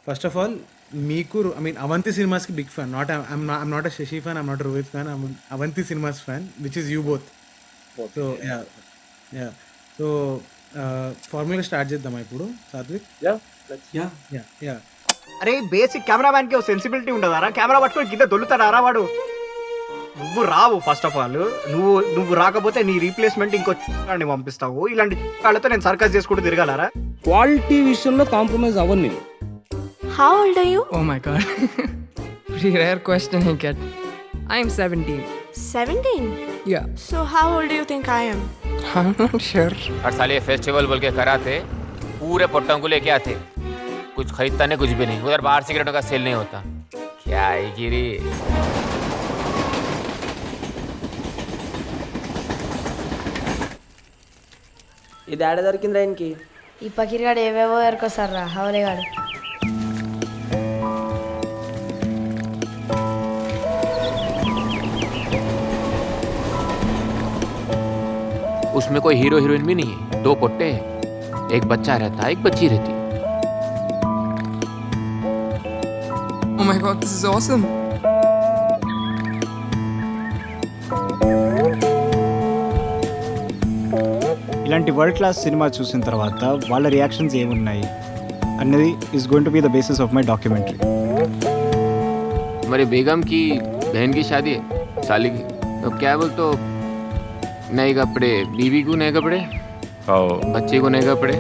First of all మీకు I mean Avanthi సినిమాస్కి big fan. I'm not a Shashi fan, I'm not Rohit fan, I'm Avanthi cinemas fan which is you both. So okay. Yeah yeah so formula start చేద్దామా ఇప్పుడు Sathvik? Yeah let's. Yeah yeah yeah అరే basic cameraman కి ఒక sensibility ఉండదారా? Camera పట్టుకొని కింద దొల్లుతారా వాడు? నువ్వు రావు first of all. నువ్వు రాకపోతే నీ రీప్లేస్మెంట్ ఇంకో చిత్రాన్ని పంపిస్తావు. ఇలాంటి వాళ్ళతో నేను సర్కస్ చేసుకుంటూ తిరగాలరా? క్వాలిటీ విషయంలో కాంప్రమైజ్ అవ్వను నేను. How old are you? Oh my god. Pretty rare question I get. I am 17. 17. Yeah. So how old do you think I am? I'm not sure. और साले फेस्टिवल बोल के कराते पूरे पट्टों को लेके आते, कुछ खरीदता नहीं, कुछ भी नहीं. उधर बाहर सिगरेटों का सेल नहीं होता. क्या है गिरी. ఇది ఆడ దొరికింది ఆయనకి. ఈ పకీర్గాడు ఏవేవో ఎరుకొస్తారా హవలేగాడు. उसमें कोई हीरो हीरोइन भी नहीं है, दो पोट्टे हैं, एक बच्चा रहता है, एक बच्ची रहती. Oh my god, this is awesome. ఇలాంటి వరల్డ్ క్లాస్ సినిమా చూసిన తర్వాత వాళ్ళ రియాక్షన్స్ ఏమున్నాయి అన్నది is going to be the basis of my documentary. हमारे बेगम की बहन की शादी है, साली की. तो क्या बोल तो नए कपड़े, बीवी को नए कपड़े और बच्चे को नए कपड़े.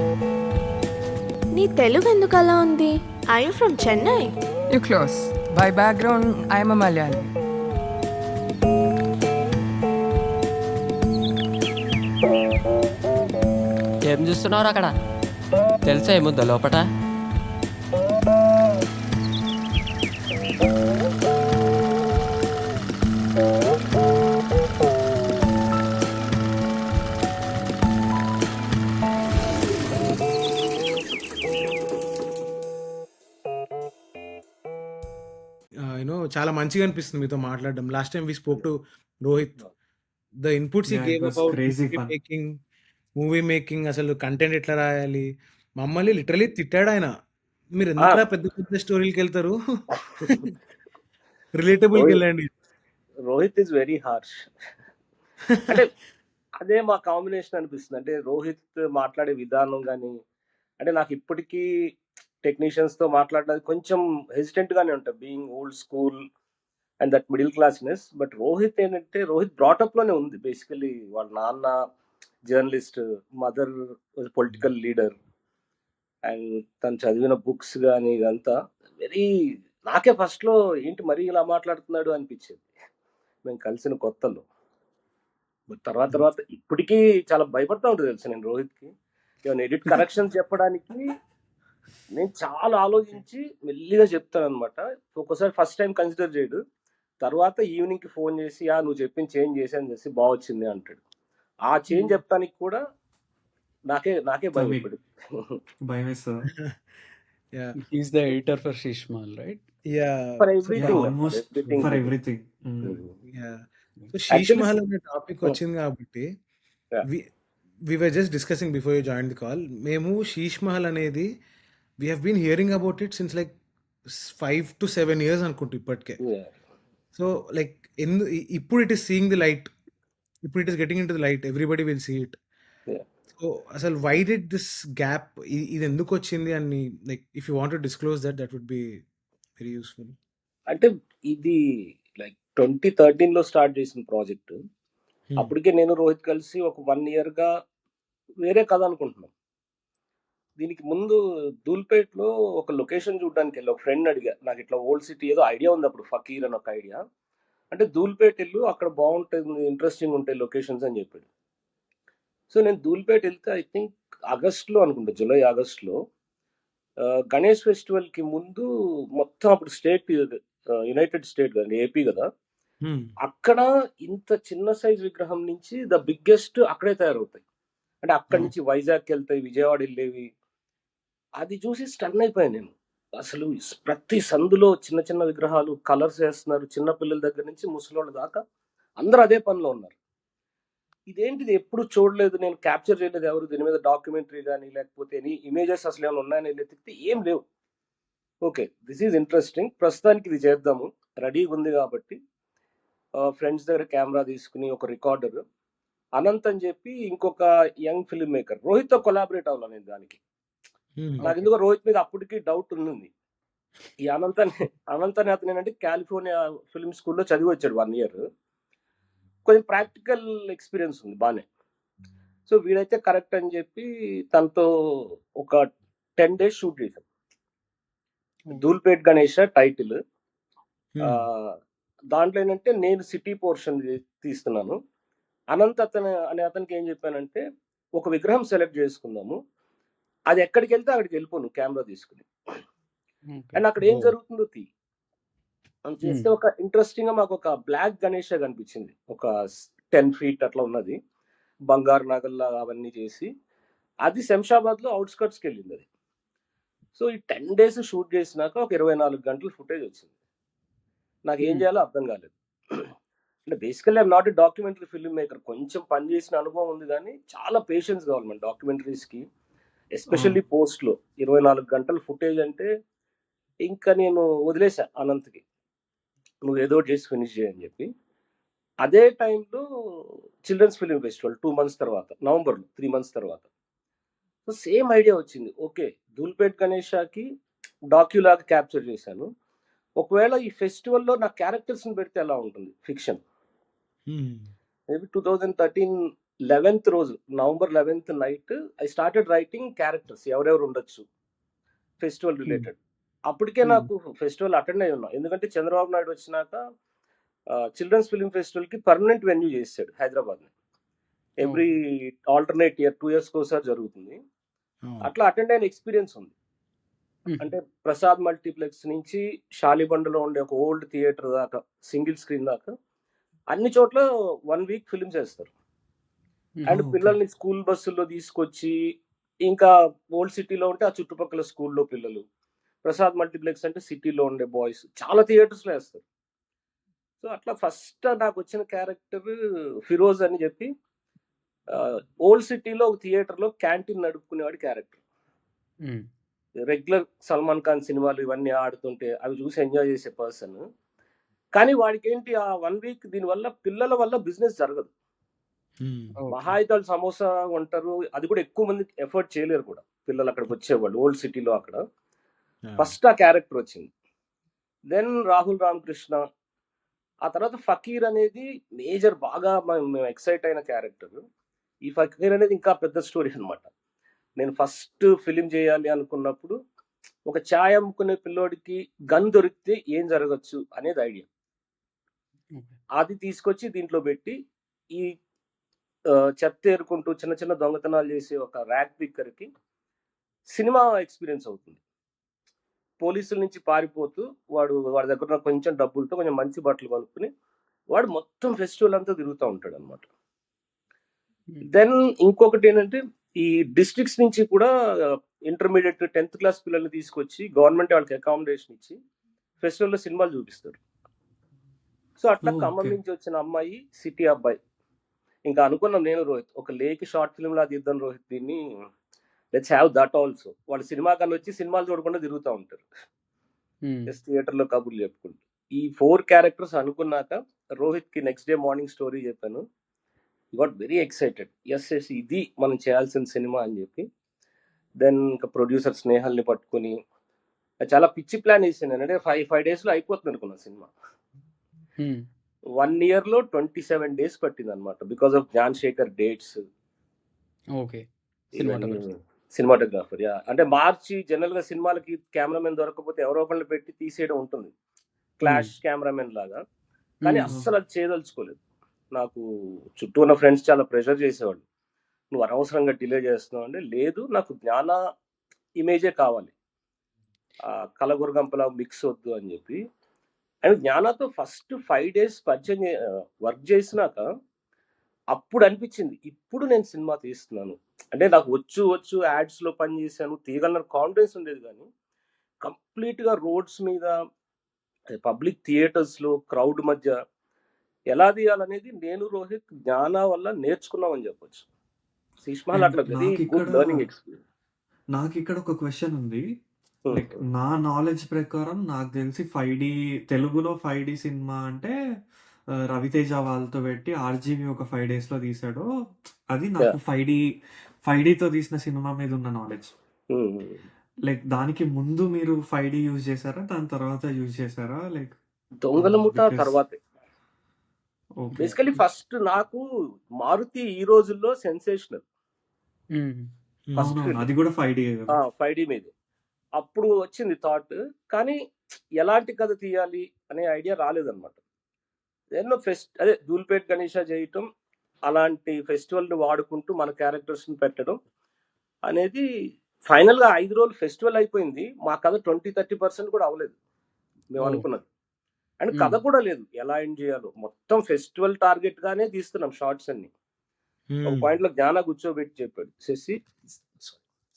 నీ తెలుగు ఎందుకు అలా ఉంది? Are you from Chennai? You're close. By background, I am a Malayali. ఏం చూస్తున్నావు అక్కడ? తెలుసా ఏముందో లోపట? యూనో చాలా మంచిగా అనిపిస్తుంది మీతో మాట్లాడడం. Last time we spoke to Rohit, the inputs he Yeah, it gave was about crazy fun. Movie making, అసలు కంటెంట్ ఎట్లా రాయాలి, మమ్మల్ని లిటరలీ తిట్టాడు ఆయన. మీరు ఎందుకురా పెద్ద పెద్ద స్టోరీలకి వెళ్తారు, రిలేటబుల్కి వెళ్ళండి. Rohit is very harsh. అంటే అదే మా కాంబినేషన్ అనిపిస్తుంది. అంటే రోహిత్ మాట్లాడే విధానం కానీ, అంటే నాకు ఇప్పటికీ టెక్నీషియన్స్ తో మాట్లాడడానికి కొంచెం హెసిటెంట్ గానే ఉంటుంది, being old school and that middle classness. But Rohit ఏంటంటే రోహిత్ బ్రాటప్ లోనే ఉంది. బేసికలీ వాళ్ళ నాన్న journalist, mother political leader, and తను చదివిన బుక్స్ కానీ ఇదంతా వెరీ, నాకే ఫస్ట్ లో ఏంటి మరీ ఇలా మాట్లాడుతున్నాడు అనిపించేది మేము కలిసిన కొత్తలో. బట్ తర్వాత తర్వాత ఇప్పటికీ చాలా భయపడతా ఉంటుంది తెలుసు నేను రోహిత్కి. ఏమైనా ఎడిట్ కరెక్షన్స్ చెప్పడానికి నేను చాలా ఆలోచించి మెల్లిగా చెప్తాను అనమాట. ఒక్కోసారి ఫస్ట్ టైం కన్సిడర్ చేయడు, తర్వాత ఈవినింగ్ కి ఫోన్ చేసి నువ్వు చెప్పిన చేంజ్ చేసాను చేసి బాగొచ్చింది అంటాడు. ఆ చేంజ్ చెప్తానికి కూడా నాకే భయం ఇప్పుడు. భయం వేస్తుంది. Yeah, He's the editor for Shishmal, right? yeah. For Yeah, everything, almost for everything. Yeah. So Sheesh Actually- Mahal అనే టాపిక్ వచ్చింది కాబట్టి Yeah. We were just discussing before you join the call. మేము శీష్ మహల్ అనేది we have been hearing about it since like 5 to 7 years అనుకుంటా ఇప్పటికే. So like ఇప్పుడు it is seeing the light, ఇప్పుడు it is getting into the light, everybody will see it. Yeah. So అసలు why did this gap, ఇది ఎందుకు వచ్చింది అని, like if you want to disclose that would be very useful. అంటే ఇది like 2013 లో start చేసిన ప్రాజెక్ట్. అప్పటికే నేను రోహిత్ కలిసి ఒక 1 year గా వేరే కథ అనుకుంటున్నాం. దీనికి ముందు ధూల్పేట్లో ఒక లొకేషన్ చూడడానికి వెళ్ళి ఒక ఫ్రెండ్ అడిగా, నాకు ఇట్లా ఓల్డ్ సిటీ ఏదో ఐడియా ఉంది అప్పుడు, ఫకీర్ అని ఒక ఐడియా. అంటే ధూల్పేట్ వెళ్ళు, అక్కడ బాగుంటుంది, ఇంట్రెస్టింగ్ ఉంటాయి లొకేషన్స్ అని చెప్పాడు. సో నేను ధూల్పేట్ వెళ్తే ఐ థింక్ ఆగస్ట్లో అనుకుంటా, జూలై ఆగస్ట్లో గణేష్ ఫెస్టివల్ కి ముందు మొత్తం అప్పుడు స్టేట్ యునైటెడ్ స్టేట్ కదా, ఏపీ కదా, అక్కడ ఇంత చిన్న సైజ్ విగ్రహం నుంచి ద బిగ్గెస్ట్ అక్కడే తయారవుతాయి. అంటే అక్కడి నుంచి వైజాగ్ వెళ్తాయి, విజయవాడ వెళ్ళేవి. అది చూసి స్టన్ అయిపోయాను నేను. అసలు ప్రతి సందులో చిన్న చిన్న విగ్రహాలు, కలర్స్ వేస్తున్నారు, చిన్న పిల్లల దగ్గర నుంచి ముసలోళ్ళ దాకా అందరూ అదే పనిలో ఉన్నారు. ఇదేంటిది ఎప్పుడు చూడలేదు, నేను క్యాప్చర్ చేయలేదు ఎవరు, దీని మీద డాక్యుమెంటరీ కానీ లేకపోతే ఎనీ ఇమేజెస్ అసలు ఏమైనా ఉన్నాయని వెతికితే ఏం లేవు. Okay, this is interesting. ప్రస్తుతానికి ఇది చేద్దాము, రెడీగా ఉంది కాబట్టి. ఫ్రెండ్స్ దగ్గర కెమెరా తీసుకుని ఒక రికార్డర్, అనంత్ అని చెప్పి ఇంకొక యంగ్ ఫిల్మ్ మేకర్, రోహిత్తో కొలాబరేట్ అవ్వాలి నేను దానికి. నాకు ఎందుకో రోహిత్ మీద అప్పటికి డౌట్ ఉంది. ఈ అనంత్ అని అతను ఏంటంటే కాలిఫోర్నియా ఫిల్మ్ స్కూల్లో చదివి వచ్చాడు 1 year. కొంచెం ప్రాక్టికల్ ఎక్స్పీరియన్స్ ఉంది బాగానే. సో వీడైతే కరెక్ట్ అని చెప్పి తనతో ఒక 10 days షూట్ చేశాం. ధూల్పేట్ గణేష టైటిల్. దాంట్లో ఏంటంటే నేను సిటీ పోర్షన్ తీస్తున్నాను. అనంత్ అతనికి ఏం చెప్పానంటే, ఒక విగ్రహం సెలెక్ట్ చేసుకుందాము, అది ఎక్కడికి వెళ్తే అక్కడికి వెళ్ళిపోను కెమెరా తీసుకుని, అండ్ అక్కడ ఏం జరుగుతుందో అని చేస్తే ఒక ఇంట్రెస్టింగ్ గా మాకు ఒక బ్లాక్ గణేష కనిపించింది, ఒక 10 feet అట్లా ఉన్నది, బంగారు నగల్లా అవన్నీ చేసి. అది శంషాబాద్ లో అవుట్స్కర్ట్స్కి వెళ్ళింది అది. సో ఈ 10 days షూట్ చేసినాక ఒక 24 గంటలు ఫుటేజ్ వచ్చింది. నాకు ఏం చేయాలో అర్థం కాలేదు. అంటే basically I'm not a documentary film maker. కొంచెం పని చేసిన అనుభవం ఉంది, కానీ చాలా పేషెన్స్ కావాలి మన డాక్యుమెంటరీస్కి, ఎస్పెషల్లీ పోస్ట్లో. 24 గంటలు ఫుటేజ్ అంటే ఇంకా నేను వదిలేసా అనంత్కి, నువ్వు ఏదో చేసి ఫినిష్ చేయని చెప్పి. అదే టైంలో చిల్డ్రన్స్ ఫిల్మ్ ఫెస్టివల్ 2 months తర్వాత, నవంబర్లో 3 months తర్వాత. సో సేమ్ ఐడియా వచ్చింది. ఓకే, ధూల్పేట్ గణేషాకి డాక్యులాగా క్యాప్చర్ చేశాను, ఒకవేళ ఈ ఫెస్టివల్లో నా క్యారెక్టర్స్ని పెడితే ఎలా ఉంటుంది ఫిక్షన్. మేబీ 2013 11th రోజు, November 11th night I started writing characters, ఎవరెవరు ఉండొచ్చు ఫెస్టివల్ రిలేటెడ్. అప్పటికే నాకు ఫెస్టివల్ అటెండ్ అయి ఉన్నా, ఎందుకంటే చంద్రబాబు నాయుడు వచ్చినాక చిల్డ్రన్స్ ఫిల్మ్ ఫెస్టివల్కి పర్మనెంట్ వెన్యూ చేశాడు హైదరాబాద్ని. ఎవ్రీ ఆల్టర్నేట్ ఇయర్ 2 years ఒకసారి జరుగుతుంది. అట్లా అటెండ్ అయిన ఎక్స్పీరియన్స్ ఉంది. అంటే ప్రసాద్ మల్టీప్లెక్స్ నుంచి షాలిబండలో ఉండే ఒక ఓల్డ్ థియేటర్ దాకా, సింగిల్ స్క్రీన్ దాకా, అన్ని చోట్ల 1 week ఫిల్మ్స్ వేస్తారు. అండ్ పిల్లల్ని స్కూల్ బస్సుల్లో తీసుకొచ్చి, ఇంకా ఓల్డ్ సిటీలో ఉంటే ఆ చుట్టుపక్కల స్కూల్లో పిల్లలు, ప్రసాద్ మల్టీప్లెక్స్ అంటే సిటీలో ఉండే బాయ్స్, చాలా థియేటర్స్లో వేస్తారు. సో అట్లా ఫస్ట్ నాకు వచ్చిన క్యారెక్టర్ ఫిరోజ్ అని చెప్పి, ఓల్డ్ సిటీలో ఒక థియేటర్లో క్యాంటీన్ నడుపుకునేవాడి క్యారెక్టర్. రెగ్యులర్ సల్మాన్ ఖాన్ సినిమాలు ఇవన్నీ ఆడుతుంటే అవి చూసి ఎంజాయ్ చేసే పర్సన్. కానీ వాడికి ఏంటి, ఆ 1 week దీనివల్ల పిల్లల వల్ల బిజినెస్ జరగదు. మహా అయితే వాళ్ళు సమోసా ఉంటారు, అది కూడా ఎక్కువ మంది ఎఫర్ట్ చేయలేరు కూడా పిల్లలు అక్కడికి వచ్చేవాళ్ళు ఓల్డ్ సిటీలో. అక్కడ ఫస్ట్ ఆ క్యారెక్టర్ వచ్చింది. దెన్ రాహుల్ రామకృష్ణ, ఆ తర్వాత ఫకీర్ అనేది మేజర్, బాగా మేము ఎక్సైట్ అయిన క్యారెక్టర్. ఈ ఫకీర్ అనేది ఇంకా పెద్ద స్టోరీ అనమాట. నేను ఫస్ట్ ఫిలిం చేయాలి అనుకున్నప్పుడు, ఒక ఛాయ్ అమ్ముకునే పిల్లోడికి గన్ దొరికితే ఏం జరగచ్చు అనేది ఐడియా. అది తీసుకొచ్చి దీంట్లో పెట్టి, ఈ చెత్త ఏరుకుంటూ చిన్న చిన్న దొంగతనాలు చేసే ఒక ర్యాక్ పిక్కర్కి సినిమా ఎక్స్పీరియన్స్ అవుతుంది. పోలీసుల నుంచి పారిపోతూ వాడి దగ్గర ఉన్న కొంచెం డబ్బులతో కొంచెం మంచి బట్టలు కొనుక్కుని వాడు మొత్తం ఫెస్టివల్ అంతా తిరుగుతూ ఉంటాడు అనమాట. దెన్ ఇంకొకటి ఏంటంటే, ఈ డిస్ట్రిక్ట్స్ నుంచి కూడా ఇంటర్మీడియట్ 10th class పిల్లల్ని తీసుకొచ్చి గవర్నమెంట్ వాళ్ళకి అకామిడేషన్ ఇచ్చి ఫెస్టివల్లో సినిమాలు చూపిస్తారు. సో అట్లా ఖమ్మం నుంచి వచ్చిన అమ్మాయి, సిటీ అబ్బాయి. ఇంకా అనుకున్నాం నేను రోహిత్, ఒక లేకి షార్ట్ ఫిల్మ్ లా తీద్దాం రోహిత్ దీన్ని, లెట్స్ హ్యావ్ దట్ ఆల్సో. వాళ్ళు సినిమా కన్నా వచ్చి సినిమాలు చూడకుండా తిరుగుతూ ఉంటారు, జస్ట్ థియేటర్లో కబుర్లు చెప్పుకుంటూ. ఈ 4 characters అనుకున్నాక రోహిత్కి నెక్స్ట్ డే మార్నింగ్ స్టోరీ చెప్పాను. గాట్ వెరీ ఎక్సైటెడ్, ఎస్ ఇది మనం చేయాల్సిన సినిమా అని చెప్పి. దెన్ ఇంకా ప్రొడ్యూసర్ స్నేహల్ని పట్టుకుని చాలా పిచ్చి ప్లాన్ వేసాను. అంటే 5 daysలో అయిపోతుంది అనుకున్నాను సినిమా. 1 yearలో 27 days పట్టింది అనమాట, because of Gnana Shekar dates. Okay, cinematographer. అంటే మార్చి జనరల్గా సినిమాలకి కెమెరామెన్ దొరకకపోతే ఎవరో ఒకళ్ళు పెట్టి తీసేయడం ఉంటుంది, క్లాష్ కెమెరామెన్ లాగా. కానీ అస్సలు అది చేయదలుచుకోలేదు. నాకు చుట్టూ ఉన్న ఫ్రెండ్స్ చాలా ప్రెషర్ చేసేవాళ్ళు, నువ్వు అనవసరంగా డిలే చేస్తున్నావు అంటే, లేదు నాకు జ్ఞాన ఇమేజే కావాలి, కలగురగంపలా మిక్స్ వద్దు అని చెప్పి. అండ్ జ్ఞానతో ఫస్ట్ 5 days పరిచయం వర్క్ చేసినాక అప్పుడు అనిపించింది, ఇప్పుడు నేను సినిమా తీస్తున్నాను. అంటే నాకు వచ్చు యాడ్స్లో పని చేశాను, తీయగలన కాన్ఫిడెన్స్ ఉండేది. కానీ కంప్లీట్గా రోడ్స్ మీద, పబ్లిక్ థియేటర్స్లో, క్రౌడ్ మధ్య ఎలా తీయాలనేది నేను రోహిత్ జ్ఞాన వల్ల నేర్చుకున్నామని చెప్పొచ్చు. శీష్మహల్ అట్లా వెరీ గుడ్ లెర్నింగ్ ఎక్స్పీరియన్స్. నాకు ఇక్కడ ఒక క్వశ్చన్ ఉంది. లైక్ నా నాలెడ్జ్ ప్రకారం నాకు తెలిసి 5D తెలుగులో 5D సినిమా అంటే రవితేజ వాళ్ళతో పెట్టి ఆర్జీవి ఒక 5 డేస్లో తీసాడు. అది నాకు 5Dతో తీసిన సినిమా మీద ఉన్న నాలెడ్జ్. లైక్ దానికి ముందు మీరు 5D యూజ్ చేశారా, దాని తర్వాత యూజ్ చేశారా? లైక్ దొంగల ముఠ బికాస్ తర్వాతే. ఓకే బేసికలీ ఫస్ట్ నాకు మారుతి ఈ రోజుల్లో సెన్సేషనల్ ఫస్ట్ అవునవును, అది కూడా 5D కదా. 5D మీద అప్పుడు వచ్చింది థాట్, కానీ ఎలాంటి కథ తీయాలి అనే ఐడియా రాలేదన్నమాట. ఎన్నో అదే ధూల్పేట్ గణేష చేయటం, అలాంటి ఫెస్టివల్ని వాడుకుంటూ మన క్యారెక్టర్స్ని పెట్టడం అనేది ఫైనల్గా 5 రోజులు ఫెస్టివల్ అయిపోయింది. మా కథ 20-30% కూడా అవ్వలేదు మేము అనుకున్నది. అండ్ కథ కూడా లేదు ఎలా ఎండ్ చేయాలో. మొత్తం ఫెస్టివల్ టార్గెట్ గానే తీస్తున్నాం షార్ట్స్ అన్ని. ఒక పాయింట్ లో జ్ఞాన కూర్చోబెట్టి చెప్పాడు, శశి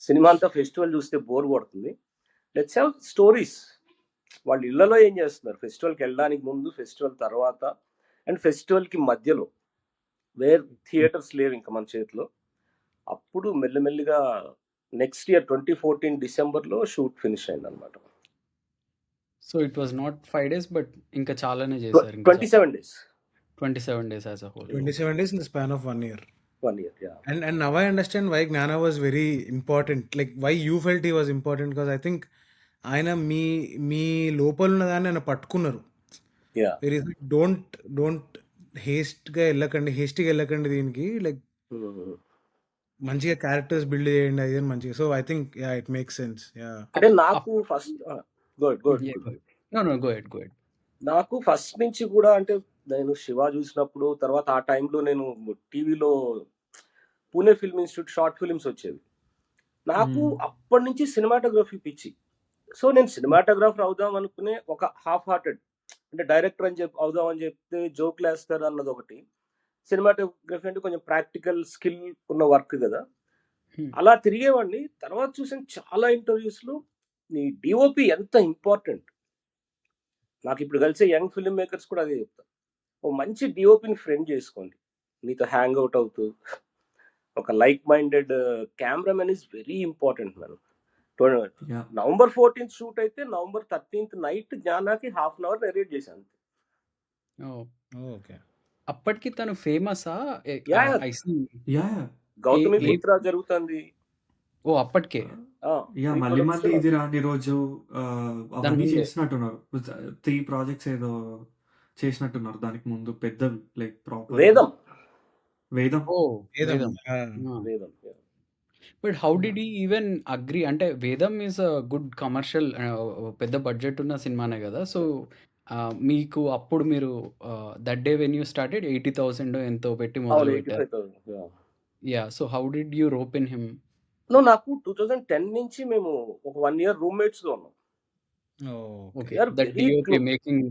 సినిమా అంతా ఫెస్టివల్ చూస్తే బోర్ కొడుతుంది, లెట్స్ హ్యావ్ స్టోరీస్. వాళ్ళు ఇళ్లలో ఏం చేస్తున్నారు, ఫెస్టివల్కి వెళ్ళడానికి ముందు, ఫెస్టివల్ తర్వాత, అండ్ ఫెస్టివల్కి మధ్యలో వేర్ థియేటర్స్ లేవు ఇంకా మన చేతిలో. అప్పుడు మెల్లిమెల్లిగా నెక్స్ట్ ఇయర్ 2014 డిసెంబర్లో షూట్ ఫినిష్ అయింది అనమాట. So it was not 5 days but ఇంకా చాలానే చేశారు. 27 days. 27 days as a whole. 27 days in the span of 1 year. 1 year, yeah. And now I understand why Gnana was very important. Like why you felt he was important, because I think ఆయన మీ లోపల ఉన్నదాన్ని ఆయన పట్టుకున్నారు. Yeah. Very don't హేస్ట్గా వెళ్ళకండి దీనికి. Like మంచిగా characters build చేయండి అది అని మంచిగా. So I think it makes sense. అంటే నాకు ఫస్ట్ గుడ్ నో గో ఎడ్. నాకు ఫస్ట్ నుంచి కూడా, అంటే నేను శివ చూసినప్పుడు, తర్వాత ఆ టైంలో నేను టీవీలో Pune film institute short films వచ్చేవి. నాకు అప్పటి నుంచి సినిమాటోగ్రఫీ పిచ్చి. సో నేను సినిమాటోగ్రాఫర్ అవుదాం అనుకునే ఒక హాఫ్ హార్టెడ్, అంటే డైరెక్టర్ అని అవుదాం అని చెప్తే జోక్లు వేస్తారు అన్నది ఒకటి. సినిమాటోగ్రఫీ అంటే కొంచెం ప్రాక్టికల్ స్కిల్ ఉన్న వర్క్ కదా, అలా తిరిగేవాడిని. తర్వాత చూసిన చాలా ఇంటర్వ్యూస్లో నీ డిఓపి ఎంత ఇంపార్టెంట్. నాకు ఇప్పుడు కలిసే యంగ్ ఫిల్మ్ మేకర్స్ కూడా అదే చెప్తాను, ఓ మంచి డిఓపిని ఫ్రెండ్ చేసుకోండి, నీతో హ్యాంగ్ అవుట్ అవుతూ. ఒక like minded cameraman is very important. మనం November 14th షూట్ అయితే November 13th నైట్ జ్ఞానాకి ½ అవర్ నెరేట్ చేశాను. ఓకే. అప్పటికి తను ఫేమసా? గౌతమిపుత్ర జరుగుతుంది. ఓ అప్పటికే. మళ్ళీ ఇది రాని రోజు అవన్నీ చేసినట్టున్నారు. 3 ప్రాజెక్ట్స్ ఏదో చేసినట్టున్నారు దానికి ముందు పెద్ద, లైక్ ప్రాపర్ వేదం. But how did he even agree? అంటే వేదం ఈజ్ అ గుడ్ కమర్షియల్, పెద్ద బడ్జెట్ ఉన్న సినిమానే కదా. సో మీకు అప్పుడు మీరు that day when you started 80,000 ఎంతో పెట్టి మొదలు పెట్టారు. So how did you rope in him? నాకు 2010 నుంచి మేము ఒక 1 year రూమ్మేట్స్ గా ఉన్నాం. Okay, that DOP making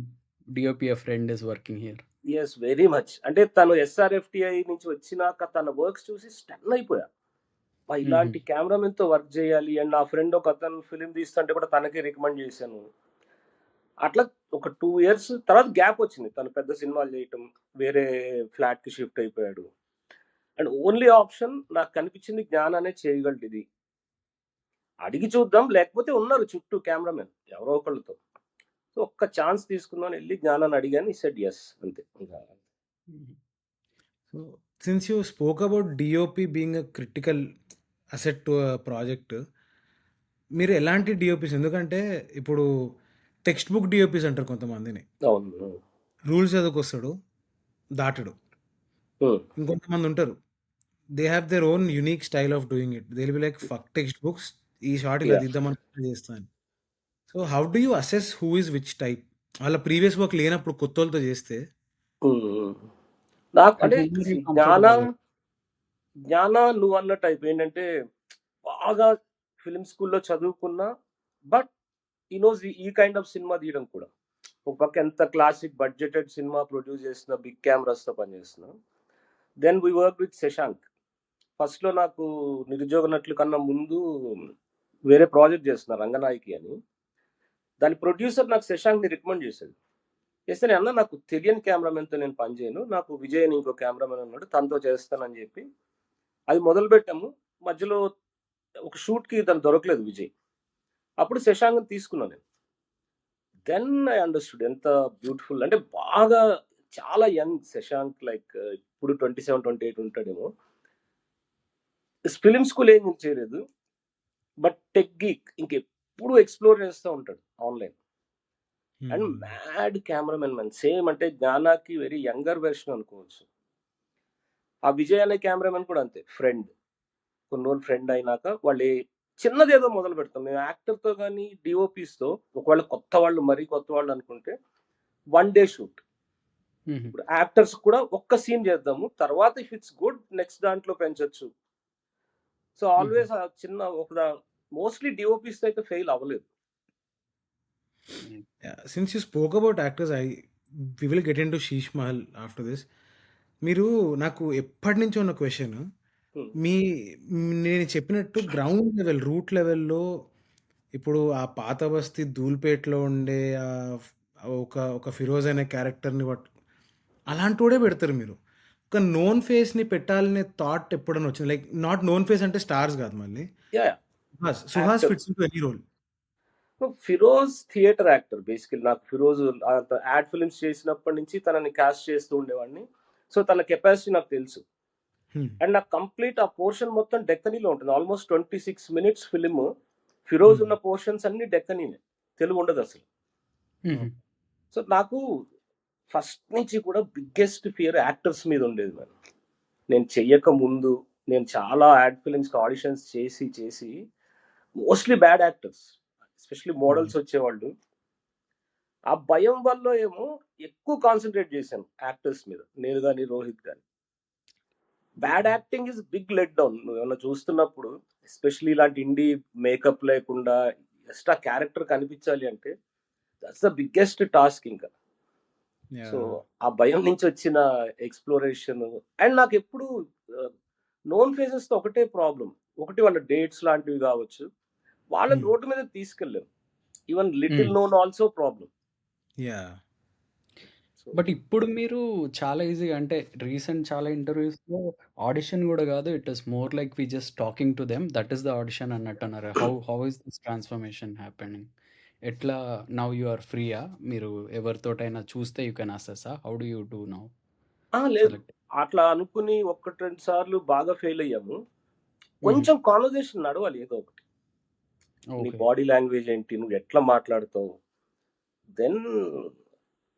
DOP a friend is working here. yes, very much. అంటే తను SRFTI నుంచి వచ్చినాక తన వర్క్స్ చూసి స్టన్ అయిపోయా, ఇలాంటి కెమెరామెన్ తో వర్క్ చేయాలి. అండ్ నా ఫ్రెండ్ ఒక అతను ఫిలిం తీస్తుంటే కూడా తనకి రికమెండ్ చేశాను. అట్లా ఒక 2 years తర్వాత గ్యాప్ వచ్చింది. తను పెద్ద సినిమాలు చేయటం, వేరే ఫ్లాట్ కి షిఫ్ట్ అయిపోయాడు. అండ్ ఓన్లీ ఆప్షన్ నాకు కనిపించింది జ్ఞానానే చేయగలడు ఇది, అడిగి చూద్దాం, లేకపోతే ఉన్నారు చుట్టూ కెమెరామెన్ ఎవరో ఒకళ్ళతో. సో ఒక్క ఛాన్స్ తీసుకుందాం వెళ్ళి జ్ఞానాన్ని అడిగాను, ఈ సెడ్ ఎస్, అంతే. So since you spoke about DOP being a critical asset to project, మీరు ఎలాంటి డిఓపిస్? ఎందుకంటే ఇప్పుడు టెక్స్ట్ బుక్ డిఓపిస్ అంటారు కొంతమందిని, రూల్స్ చదువుకొస్తాడు దాటుడు. ఇంకొంతమంది ఉంటారు, they have their own unique style of doing it. They will be like fuck text books, ఈ short ఇలా దిద్దామని చేస్తాను. So how do you assess who is which type? వాళ్ళ ప్రీవియస్ వర్క్ లేనప్పుడు కొత్త వాళ్ళతో చేస్తే నాకు అంటే జ్ఞాన నువ్వు అన్న టైప్ ఏంటంటే బాగా ఫిలిం స్కూల్లో చదువుకున్నా, బట్ ఈ నోస్ ఈ కైండ్ ఆఫ్ సినిమా తీయడం కూడా. ఒక పక్క ఎంత క్లాసిక్ బడ్జెటెడ్ సినిమా ప్రొడ్యూస్ చేస్తున్నా, బిగ్ కెమెరాస్తో పనిచేస్తున్నా. Then we work with Shashank. ఫస్ట్లో నాకు నిరుద్యోగ నటుల కన్నా ముందు వేరే ప్రాజెక్ట్ చేస్తున్నా రంగనాయకి అని. దాని ప్రొడ్యూసర్ నాకు శశాంక్ని రికమెండ్ చేశాడు. చేస్తే అన్న నాకు తెలియని కెమెరామెన్తో నేను పనిచేయను, నాకు విజయ్ అని ఇంకో కెమెరామెన్ ఉన్నాడు, తనతో చేస్తానని చెప్పి అది మొదలు పెట్టాము. మధ్యలో ఒక షూట్కి తను దొరకలేదు విజయ్. అప్పుడు శశాంక్‌ని తీసుకున్నా నేను. దెన్ ఐ అండర్‌స్టూడ్ ఎంత బ్యూటిఫుల్ అంటే బాగా చాలా యంగ్ శశాంక్ లైక్ ఇప్పుడు 27, 28 ఉంటాడేమో. ఫిల్మ్ స్కూల్ ఏం చేయలేదు. బట్ టెక్ గీక్ ఇంకెప్పుడు ఎక్స్‌ప్లోర్ చేస్తా ఉంటాడు online. And mad cameraman man. Same అంటే జ్ఞానాకి వెరీ యంగర్ వెర్షన్ అనుకోవచ్చు. ఆ విజయ్ అనే కెమెరామెన్ కూడా అంతే ఫ్రెండ్. కొన్ని రోజులు ఫ్రెండ్ అయినాక వాళ్ళు చిన్నదేదో మొదలు పెడతాం. మేము యాక్టర్‌తో గానీ, డీఓపీస్‌తో ఒకవేళ కొత్త వాళ్ళు మరీ కొత్త వాళ్ళు అనుకుంటే 1 డే షూట్. హుహు. ఇప్పుడు యాక్టర్స్ కూడా ఒక్క సీన్ చేద్దాము. తర్వాత ఇఫ్ ఇట్స్ గుడ్ నెక్స్ట్ దాంట్లో పెంచొచ్చు. సో హుహు. ఆల్వేస్ చిన్న మోస్ట్‌లీ డీఓపీస్‌తో అయితే ఫెయిల్ అవ్వలేదు. హ్మ్. Yeah, since you spoke about actors, we will get into Sheesh Mahal after this. మీరు నాకు ఎప్పటి నుంచో ఉన్న క్వశ్చన్, హ్మ్. నేను చెప్పినట్టు గ్రౌండ్ లెవెల్, రూట్ లెవెల్‌లో ఇప్పుడు ఆ పాత బస్తీ ధూల్‌పేటలో ఉండే ఒక ఫిరోజ్ అనే క్యారెక్టర్‌ని అలాంటోడే పెడతారు మీరు. ఒక నోన్ ఫేస్‌ని పెట్టాలనే థాట్ ఎప్పుడైనా వచ్చిందా? లైక్ నాట్ నోన్ ఫేస్ అంటే స్టార్స్ కాదు మళ్ళీ. Yeah! Suhas actor. Fits into any role. Feroz theatre actor basically. నాకు ఫిరోజ్ యాడ్ ఫిల్మ్స్ చేసినప్పటి నుంచి తనని కాస్ట్ చేస్తూ ఉండేవాడిని. సో తన కెపాసిటీ నాకు తెలుసు. అండ్ నాకు కంప్లీట్ ఆ పోర్షన్ మొత్తం డెక్కనీలో ఉంటుంది. Almost 26 minutes film. ఫిరోజ్ ఉన్న పోర్షన్స్ అన్ని డెక్కనీనే, తెలుగు ఉండదు అసలు. హుహు. సో నాకు ఫస్ట్ నుంచి కూడా బిగ్గెస్ట్ ఫియర్ యాక్టర్స్ మీద ఉండేది మేడం. నేను చెయ్యక ముందు నేను చాలా యాడ్ ఫిలిమ్స్కి ఆడిషన్స్ చేసి mostly bad actors, especially models వచ్చేవాళ్ళు. ఆ భయం వల్ల ఏమో ఎక్కువ కాన్సన్ట్రేట్ చేశాను యాక్టర్స్ మీద, నేను కానీ రోహిత్ కానీ. Bad acting is big let down. నువ్వు ఏమన్నా చూస్తున్నప్పుడు ఎస్పెషల్లీ ఇలాంటి ఇండి మేకప్ లేకుండా జస్ట్ ఆ క్యారెక్టర్ కనిపించాలి అంటే దట్స్ ద బిగ్గెస్ట్ టాస్క్ ఇంకా. సో ఆ భయం నుంచి వచ్చిన ఎక్స్ప్లోరేషన్. అండ్ నాకు ఎప్పుడు నోన్ ఫేసెస్ తో ఒకటే ప్రాబ్లం. ఒకటి వాళ్ళ డేట్స్ లాంటివి కావచ్చు, వాళ్ళని రోడ్డు మీద తీసుకెళ్ళాం. ఈవెన్ లిటిల్ హ్మ్. Known also problem. Yeah but ఇప్పుడు మీరు చాలా ఈజీగా అంటే రీసెంట్ చాలా ఇంటర్వ్యూస్‌లో ఆడిషన్ గూడా గాదు. It is more like we just talking to them. That is the audition అన్నట్టన్నారు. How is this transformation happening? ఎట్లా నౌ యూ ఆర్ ఫ్రీయా? మీరు ఎవరితోటైనా చూస్తే యూ కెన్ అసెసా? How do you do now లేదు, సెలెక్ట్? అట్లా అనుకుని 1-2 సార్లు బాగా ఫెయిల్ అయ్యాము. హుహు. కొంచెం కాన్వర్జేషన్ నడవాలి ఏదో ఒకటి. నీ ఓకే. బాడీ లాంగ్వేజ్ ఏంటి, నువ్వు ఎట్లా మాట్లాడతావు, దెన్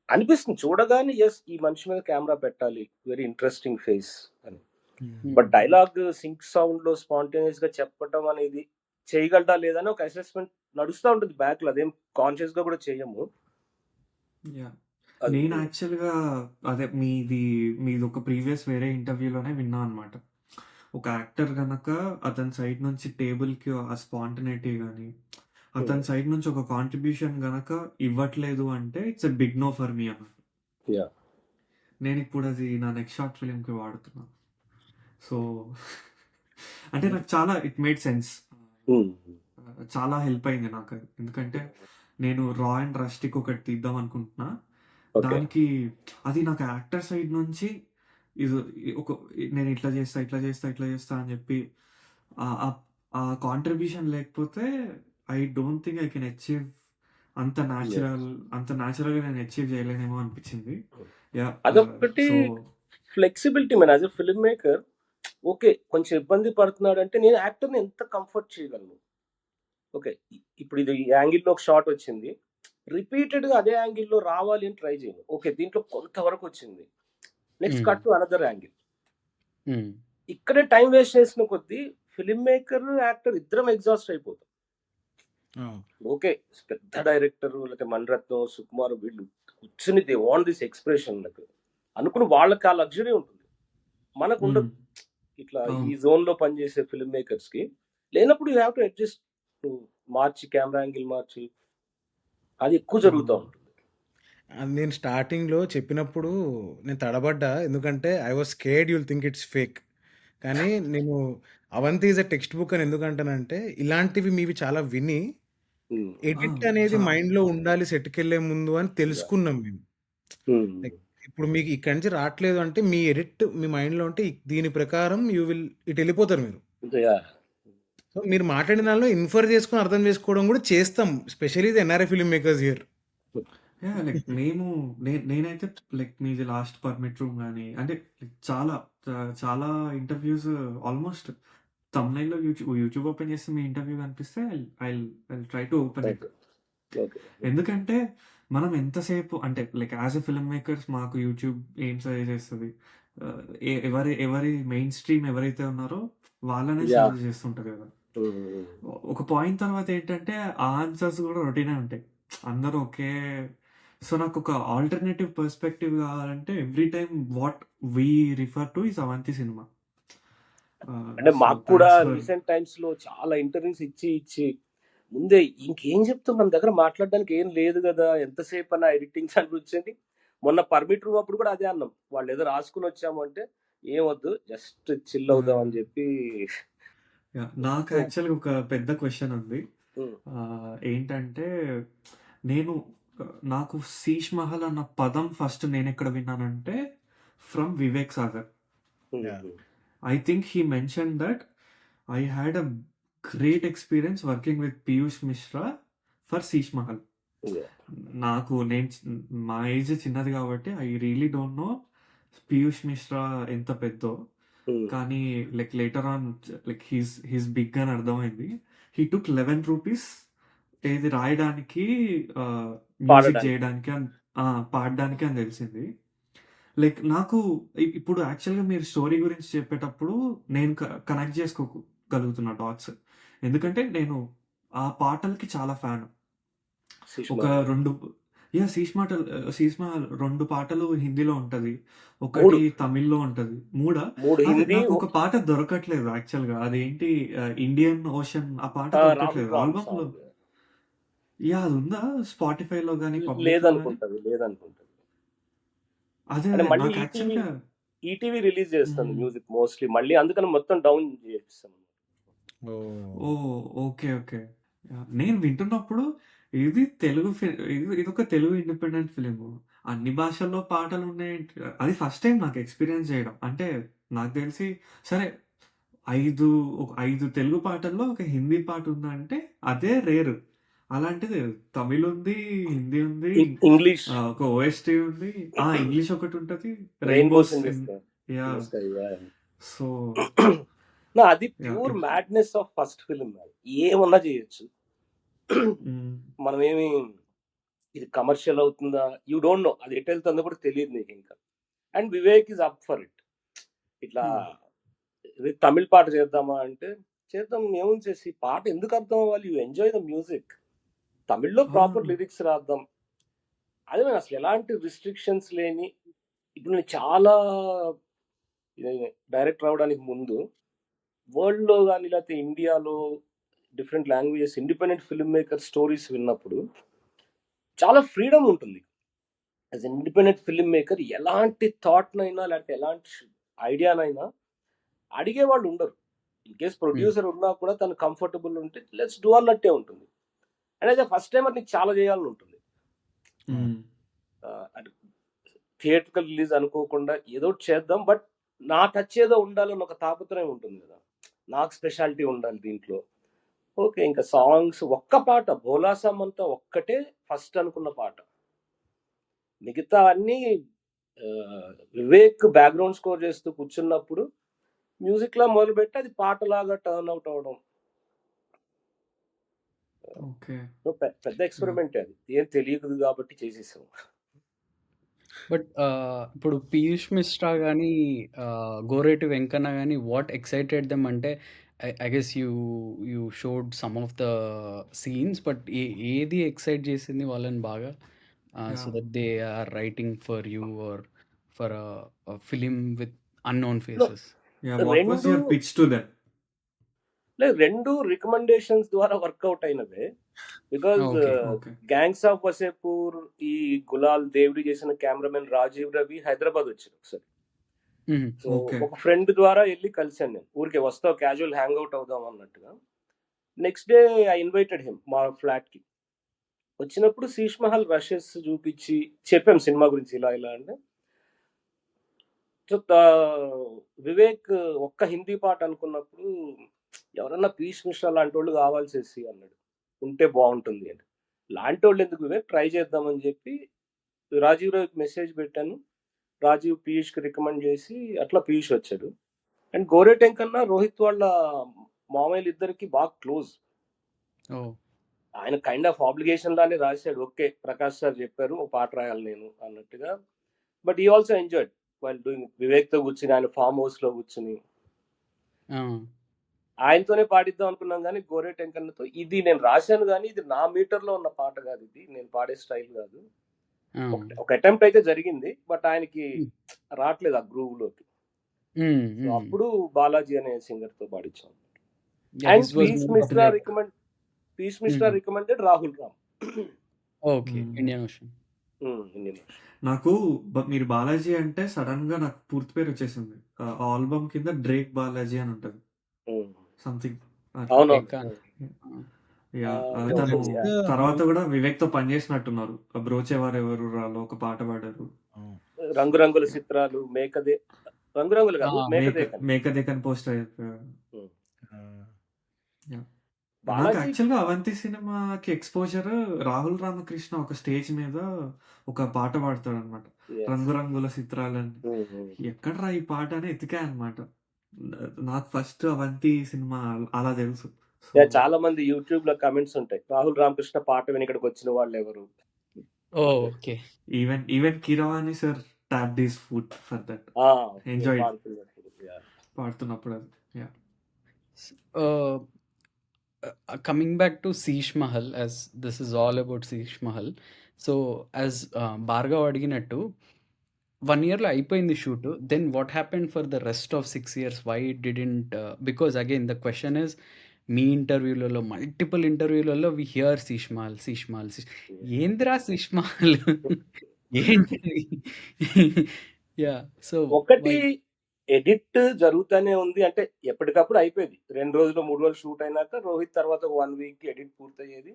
అనిపిస్తుంది చూడగానే ఎస్ ఈ మనిషి మీద కెమెరా పెట్టాలి, వెరీ ఇంట్రెస్టింగ్ ఫేస్ అని. బట్ హుహు. డైలాగ్ సింక్ సౌండ్ లో స్పాంటేనియస్ గా చెప్పటం అనేది చేయగలడా లేదా అని ఒక అసెస్మెంట్ నడుస్తూ ఉంటుంది బ్యాక్ లో. అదేం కాన్షియస్ గా కూడా చేయము. యాహ్! అది నేను యాక్చువల్‌గా అదే మీది ఒక ప్రీవియస్ వేరే ఇంటర్వ్యూలోనే విన్నా అనమాట. ఒక యాక్టర్ గనక అతని సైడ్ నుంచి టేబుల్‌కి ఆ స్పాంటనిటీ గాని, అతని సైడ్ నుంచి ఒక కాంట్రిబ్యూషన్ గనక ఇవ్వట్లేదు అంటే it's a big no for me అన్నట్టు. యా నేనిప్పుడు అది నా నెక్స్ట్ షార్ట్ ఫిల్మ్‌కి వాడుతున్నా. సో అంటే నాకు చాలా ఇట్ మేడ్ సెన్స్. చాలా హెల్ప్ అయింది నాకది. ఎందుకంటే నేను 'రా అండ్ రస్టిక్' ఒకటి తీద్దాం అనుకుంటున్నా. ఓకే దానికి అది నాకు యాక్టర్ సైడ్ నుంచి ఇది ఒక నేను ఇట్లా చేస్తా అని చెప్పి ఆహ్, ఆహ్, ఆ కాంట్రిబ్యూషన్ లేకపోతే I don't think I can achieve అంత న్యాచురల్‌గా నేను అచీవ్ చేయలేనేమో అనిపించింది. యాహ్! అదొకటి సో ఫ్లెక్సిబిలిటీ మన as a film maker. Okay, కొంచెం ఇబ్బంది పడుతున్నాడు అంటే నేను యాక్టర్ని ఎంత కంఫర్ట్ చేయగలను. ఓకే, ఇప్పుడు ఇది ఈ యాంగిల్లో ఒక షాట్ వచ్చింది, రిపీటెడ్ గా అదే యాంగిల్లో రావాలి అని ట్రై చేయను. ఓకే, దీంట్లో కొంతవరకు వచ్చింది, నెక్స్ట్ హ్మ్. Cut to another angle. హ్మ్. ఇక్కడే టైం వేస్ట్ చేసిన కొద్దీ ఫిల్మ్ మేకర్ యాక్టర్ ఇద్దరం ఎగ్జాస్ట్ అయిపోతాం. ఓకే, పెద్ద డైరెక్టర్ లేకపోతే మణిరత్నం, సుకుమార్ వీళ్ళు కూర్చుని దే వాంట్ దిస్ ఎక్స్ప్రెషన్ అనుకుని వాళ్ళకి ఆ లగ్జరీ ఉంటుంది, మనకు ఉండదు. ఇట్లా ఈ అవును. జోన్ లో పనిచేసే ఫిల్మ్ మేకర్స్ కి లేనప్పుడు యూ హ్యావ్ టు అడ్జస్ట్, మార్చి కెమెరా యాంగిల్ మార్చి, అది ఎక్కువ జరుగుతూ అవును. ఉంటుంది. నేను స్టార్టింగ్‌లో చెప్పినప్పుడు నేను తడబడ్డా. ఎందుకంటే I was scared you'll think it's fake. కానీ నేను Avanthi is a textbook అని ఎందుకంటానంటే, ఇలాంటివి మీవి చాలా విని, Hmm. ఎడిట్ అనేది చా మైండ్‌లో ఉండాలి సెట్‌కెళ్ళే ముందు అని Yeah. తెలుసుకున్నాం మేము. లైక్ ఇప్పుడు మీకు ఇక్కడి నుంచి రావట్లేదు అంటే మీ ఎడిట్ మీ మైండ్‌లో ఉంటే దీని ప్రకారం ఇట్ వెళ్ళిపోతారు మీరు. Yeah. సో మీరు మాట్లాడిన దానిలో ఇన్ఫర్ చేసుకొని అర్థం చేసుకోవడం కూడా చేస్తాం, specially the NRI film makers here. Like మేము నేనైతే లైక్ మీది లాస్ట్ పర్మిట్ రూమ్ కానీ అంటే like చాలా చాలా ఇంటర్వ్యూస్ ఆల్మోస్ట్ తమిళలో యూట్యూబ్ ఓపెన్ చేస్తే మీ ఇంటర్వ్యూ కనిపిస్తే I try to open it. Okay. ఎందుకంటే మనం ఎంతసేపు అంటే like as a film makers మాకు యూట్యూబ్ ఏం సజెస్ట్ చేస్తుంది, ఎవరి మెయిన్ స్ట్రీమ్ ఎవరైతే ఉన్నారో వాళ్ళనే యా. సజెస్ట్ చేస్తుంటారు కదా. ఒక పాయింట్ తర్వాత ఏంటంటే ఆ ఆన్సర్స్ కూడా రొటీనే ఉంటాయి, అందరూ ఒకే. సో నాకు ఒక ఆల్టర్నేటివ్ పర్స్పెక్టివ్ కావాలంటే every time what we refer to is Avanthi Cinema. అంటే సో మాకు కూడా థ్యాంక్స్ ఫర్ రీసెంట్ టైమ్స్ లో చాలా ఇంటర్వ్యూస్ ఇచ్చి ముందే ఇంకేం చెప్తాం, మన దగ్గర మాట్లాడడానికి ఏం లేదు కదా, ఎంతసేపు అన్న ఎడిటింగ్స్ అని కూర్చొని మొన్న పర్మిట్ రూమ్ అప్పుడు కూడా అదే అన్నాం, వాళ్ళు ఏదో రాసుకుని వచ్చాము అంటే ఏం వద్దు జస్ట్ చిల్ అవుదాం అని చెప్పి. నాకు యాక్చువల్గా ఒక పెద్ద క్వశ్చన్ ఉంది. ఉమ్, ఏంటంటే నేను నాకు శీష్ మహల్ అన్న పదం ఫస్ట్ నేను ఎక్కడ విన్నానంటే from Vivek Sagar. Um, Yeah. I think he mentioned that I had a great experience working with Piyush Mishra for Sheesh Mahal. yeah. నాకు మా ఏజ్ చిన్నది కాబట్టి I really don't know Piyush Mishra ఎంత పెద్దో, ఉమ్, కానీ like later on like he's big అని అర్థమైంది. He took 11 rupees ఏది రాయడానికి మ్యూజిక్ పాడడానికి. చేయడానికి పాడడానికి అని తెలిసింది. లైక్ నాకు ఇప్పుడు యాక్చువల్గా మీరు స్టోరీ గురించి చెప్పేటప్పుడు నేను కనెక్ట్ చేసుకోగలుగుతున్నా డాట్స్, ఎందుకంటే నేను ఆ పాటలకి చాలా ఫ్యాన్. శీష్ ఒక మహల్. 2 శీష్ మహల్ 2 పాటలు హిందీలో ఉంటది, మూడు ఒకటి తమిళ్లో ఉంటది. మూడు అదే హిందీ, నాకు ఒక పాట దొరకట్లేదు యాక్చువల్గా, అదేంటి ఇండియన్ ఓషన్ ఆ పాట రామ్ దొరకట్లేదు రామ్ ఆల్బమ్లో. సాంగ్ అది ఉందా స్పాటిఫైలో కానీ పబ్లిక్లో కానీ? లేదనుకుంటది. అదే అంటే అదే మళ్ళీ నాకు యాక్చువల్గా ఈటీవీ రిలీజ్ చేస్తుంది మ్యూజిక్ మోస్ట్లీ, మళ్ళీ అందుకని మొత్తం డౌన్ చేస్తాం. ఓ ఓకే ఓకే. నేను వింటున్నప్పుడు ఇది తెలుగు ఇది ఒక తెలుగు ఇండిపెండెంట్ ఫిలిం, అన్ని భాషల్లో పాటలు ఉన్నాయి. అది ఫస్ట్ టైం నాకు ఎక్స్పీరియన్స్ చేయడం. అంటే నాకు తెలిసి సరే 5 తెలుగు పాటల్లో ఒక హిందీ పాట ఉందంటే అదే రేరు. అలాంటిది తమిళ్ ఉంది, హిందీ ఉంది, ఇంగ్లీష్ ఒక ఓఎస్టీ ఉంది, ఇంగ్లీష్ ఒకటి ఉంటుంది, rainbows rainbows in the yeah. Sky. So అది pure madness of first film. ఏమన్నా చేయొచ్చు, మనం ఏమి ఇది కమర్షియల్ అవుతుందా యూ డోంట్ నో, అది ఎటు వెళ్తుందో కూడా తెలియదు నీకు ఇంకా. And Vivek is up for it. ఇట్లా ఇది తమిళ్ పాట చేద్దామా అంటే చేద్దాం, ఏముంది చేసి పాట ఎందుకు అర్థం అవ్వాలి, యూ ఎంజాయ్ ద మ్యూజిక్. తమిళ్లో ప్రాపర్ లిరిక్స్ రాద్దాం. అదే నేను అసలు ఎలాంటి రిస్ట్రిక్షన్స్ లేని, ఇప్పుడు నేను చాలా డైరెక్ట్ రావడానికి ముందు వరల్డ్లో కానీ లేకపోతే ఇండియాలో different languages independent film maker stories విన్నప్పుడు చాలా ఫ్రీడమ్ ఉంటుంది. యాజ్ ఇండిపెండెంట్ ఫిల్మ్ మేకర్ ఎలాంటి థాట్నైనా లేకపోతే ఎలాంటి ఐడియానైనా అడిగే వాళ్ళు ఉండరు. ఇన్ కేస్ ప్రొడ్యూసర్ ఉన్నా కూడా తను కంఫర్టబుల్ ఉంటే లెట్స్ డూ అన్నట్టే ఉంటుంది. అండ్ అయితే ఫస్ట్ టైం నీకు చాలా చేయాలని ఉంటుంది. థియేట్రికల్ రిలీజ్ అనుకోకుండా ఏదో చేద్దాం, బట్ నా టచ్ ఏదో ఉండాలని ఒక తాపత్రయం ఉంటుంది కదా, నాకు స్పెషాలిటీ ఉండాలి దీంట్లో. ఓకే, ఇంకా సాంగ్స్ ఒక్క పాట భోలాసం అంతా ఒక్కటే ఫస్ట్ అనుకున్న పాట, మిగతా అన్ని వివేక్ బ్యాక్గ్రౌండ్ స్కోర్ చేస్తూ కూర్చున్నప్పుడు మ్యూజిక్ లా మొదలుపెట్టి అది పాటలాగా టర్న్ అవుట్ అవడం. పెద్ద ఎక్స్పెరిమెంట్ అది, ఏం తెలియదు కాబట్టి చేసేసాం. బట్ ఇప్పుడు పీయూష్ మిశ్రా కానీ గోరేటి వెంకన్న కానీ వాట్ ఎక్సైటెడ్ దెమ్ అంటే I guess you showed some of the scenes, but ఏది ఎక్సైట్ చేసింది వాళ్ళని బాగా, so that they are writing for you or for film with unknown faces? రెండు రికమెండేషన్స్ ద్వారా వర్కౌట్ అయినవే. బికాజ్ గ్యాంగ్స్ ఆఫ్ వసేపూర్ ఈ గులాల్ దేవుడి చేసిన కెమెరామెన్ రాజీవ్ రవి హైదరాబాద్ వచ్చారు ఒకసారి. సో ఒక ఫ్రెండ్ ద్వారా వెళ్ళి కలిసాను నేను, ఊరికే వస్తావు క్యాజువల్ హ్యాంగ్ అవుట్ అవుదాం అన్నట్టుగా. Next day I invited him మా ఫ్లాట్ కి. వచ్చినప్పుడు శీష్ మహల్ రషెస్ చూపించి చెప్పాం సినిమా గురించి ఇలా ఇలా అంటే, వివేక్ ఒక్క హిందీ పాట అనుకున్నప్పుడు ఎవరన్నా పీయూష్ మిశ్రా లాంటి వాళ్ళు కావాల్సేసి అన్నాడు, ఉంటే బాగుంటుంది అని. లాంటి వాళ్ళు ఎందుకు వివేక్, ట్రై చేద్దామని చెప్పి రాజీవ్ రావుకి మెసేజ్ పెట్టాను. రాజీవ్ పీయూష్కి రికమెండ్ చేసి అట్లా పీయూష్ వచ్చాడు. అండ్ గోరేటెంక్ కన్నా రోహిత్ వాళ్ళ మామయ్యలు ఇద్దరికి బాగా క్లోజ్. ఓ ఆయన కైండ్ ఆఫ్ ఆబ్లిగేషన్ లానే రాశాడు, ఓకే ప్రకాష్ సార్ చెప్పారు ఒక పాట రాయాలి నేను అన్నట్టుగా. బట్ ఈ ఆల్సో ఎంజాయ్డ్ వైల్ డూయింగ్. వివేక్తో కూర్చుని ఆయన ఫామ్ హౌస్లో కూర్చుని ఆ, ఆయనతోనే పాడిద్దాం అనుకున్నాం, కానీ గోరే టెంకన్నతో ఇది నేను రాశాను, కానీ ఇది నా మీటర్లో ఉన్న పాట కాదు, ఇది నేను పాడే స్టైల్ కాదు. ఆ. ఒక అటెంప్ట్ అయితే జరిగింది, బట్ ఆయనకి రావట్లేదు ఆ గ్రూవ్ లోకి. ఉమ్, సో ఉమ్. అప్పుడు బాలాజీ అనే సింగర్ తో పాడించాం. Yeah, and this was Piyush more Mishra popular. Recommended Rahul Ram. Okay, Indian ocean. Indian. నాకు మీరు బాలాజీ అంటే సడన్ గా నాకు పూర్తి పేరు వచ్చేసింది. ఆల్బమ్ కింద డ్రేక్ బాలాజీ అని ఉంటది సంథింగ్. అవును. అది తను తర్వాత కూడా వివేక్ తో పనిచేసినట్టున్నారు. బ్రోచేవారు ఎవరు రాలో ఒక పాట పాడారు. రంగురంగుల చిత్రాలు, రంగురంగులు కాదు, మేకదేకన్ పోస్ట్ అయిపోయారు. నాకు బాలాజీ యాక్చువల్గా అవంతి సినిమాకి ఎక్స్పోజర్ రాహుల్ రామకృష్ణ ఒక స్టేజ్ మీద ఒక పాట పాడతాడు అనమాట, రంగురంగుల చిత్రాలని. ఎక్కడరా ఈ పాట అని ఎతికా అనమాట. నాకు ఫస్ట్ అవంతి సినిమా అలా తెలుసు. చాలా మంది యూట్యూబ్ లో కమెంట్స్ ఉంటాయి, రాహుల్ రామకృష్ణ పాట విని ఇక్కడికి వచ్చిన వాళ్ళు ఎవరు. Okay. Even Keeravani sir tap this food for that. Enjoy పాడుతున్నప్పుడు అది. Coming back to Sheesh Mahal, as this is all about Sheesh Mahal. So, as Bhargav అడిగినట్టు 1 year లో అయిపోయింది shoot. Then what happened for the rest of 6 years? Why didn't? Because again the question is, మీ ఇంటర్వ్యూలలో, multiple ఇంటర్వ్యూలలో we hear Sheesh Mahal, Sheesh Mahal, ఏంద్రా శీష్ మహల్ ఏంటి? Yeah, so ఒకటి edit జరుగుతూనే ఉంది, అంటే ఎప్పటికప్పుడు అయిపోయేది. 2 రోజులు 3 రోజులు షూట్ అయినాక రోహిత్ తర్వాత 1 వీక్ ఎడిట్ పూర్తయ్యేది.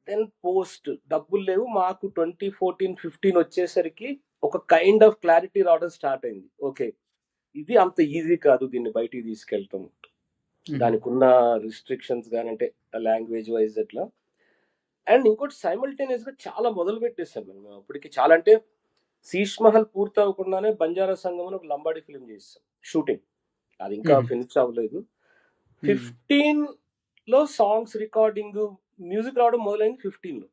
దెన్ పోస్ట్ డబ్బులు లేవు మాకు. 2014-15 వచ్చేసరికి ఒక కైండ్ ఆఫ్ క్లారిటీ రావడం స్టార్ట్ అయింది. ఓకే, ఇది అంత ఈజీ కాదు దీన్ని బయటికి తీసుకెళ్ళటం, దానికి ఉన్న రిస్ట్రిక్షన్స్ కానీ, అంటే లాంగ్వేజ్ వైజ్ ఎట్లా. అండ్ ఇంకోటి సైమల్టేనియస్ గా చాలా మొదలు పెట్టేసాం మేము అప్పటికి. చాలా అంటే శీష్ మహల్ పూర్తి అవ్వకుండానే బంజారా సంఘం ఒక లంబాడి ఫిల్మ్ చేసాం షూటింగ్, అది ఇంకా ఫినిష్ అవ్వలేదు. 15 లో సాంగ్స్ రికార్డింగ్, మ్యూజిక్ రావడం మొదలైంది 15 లో.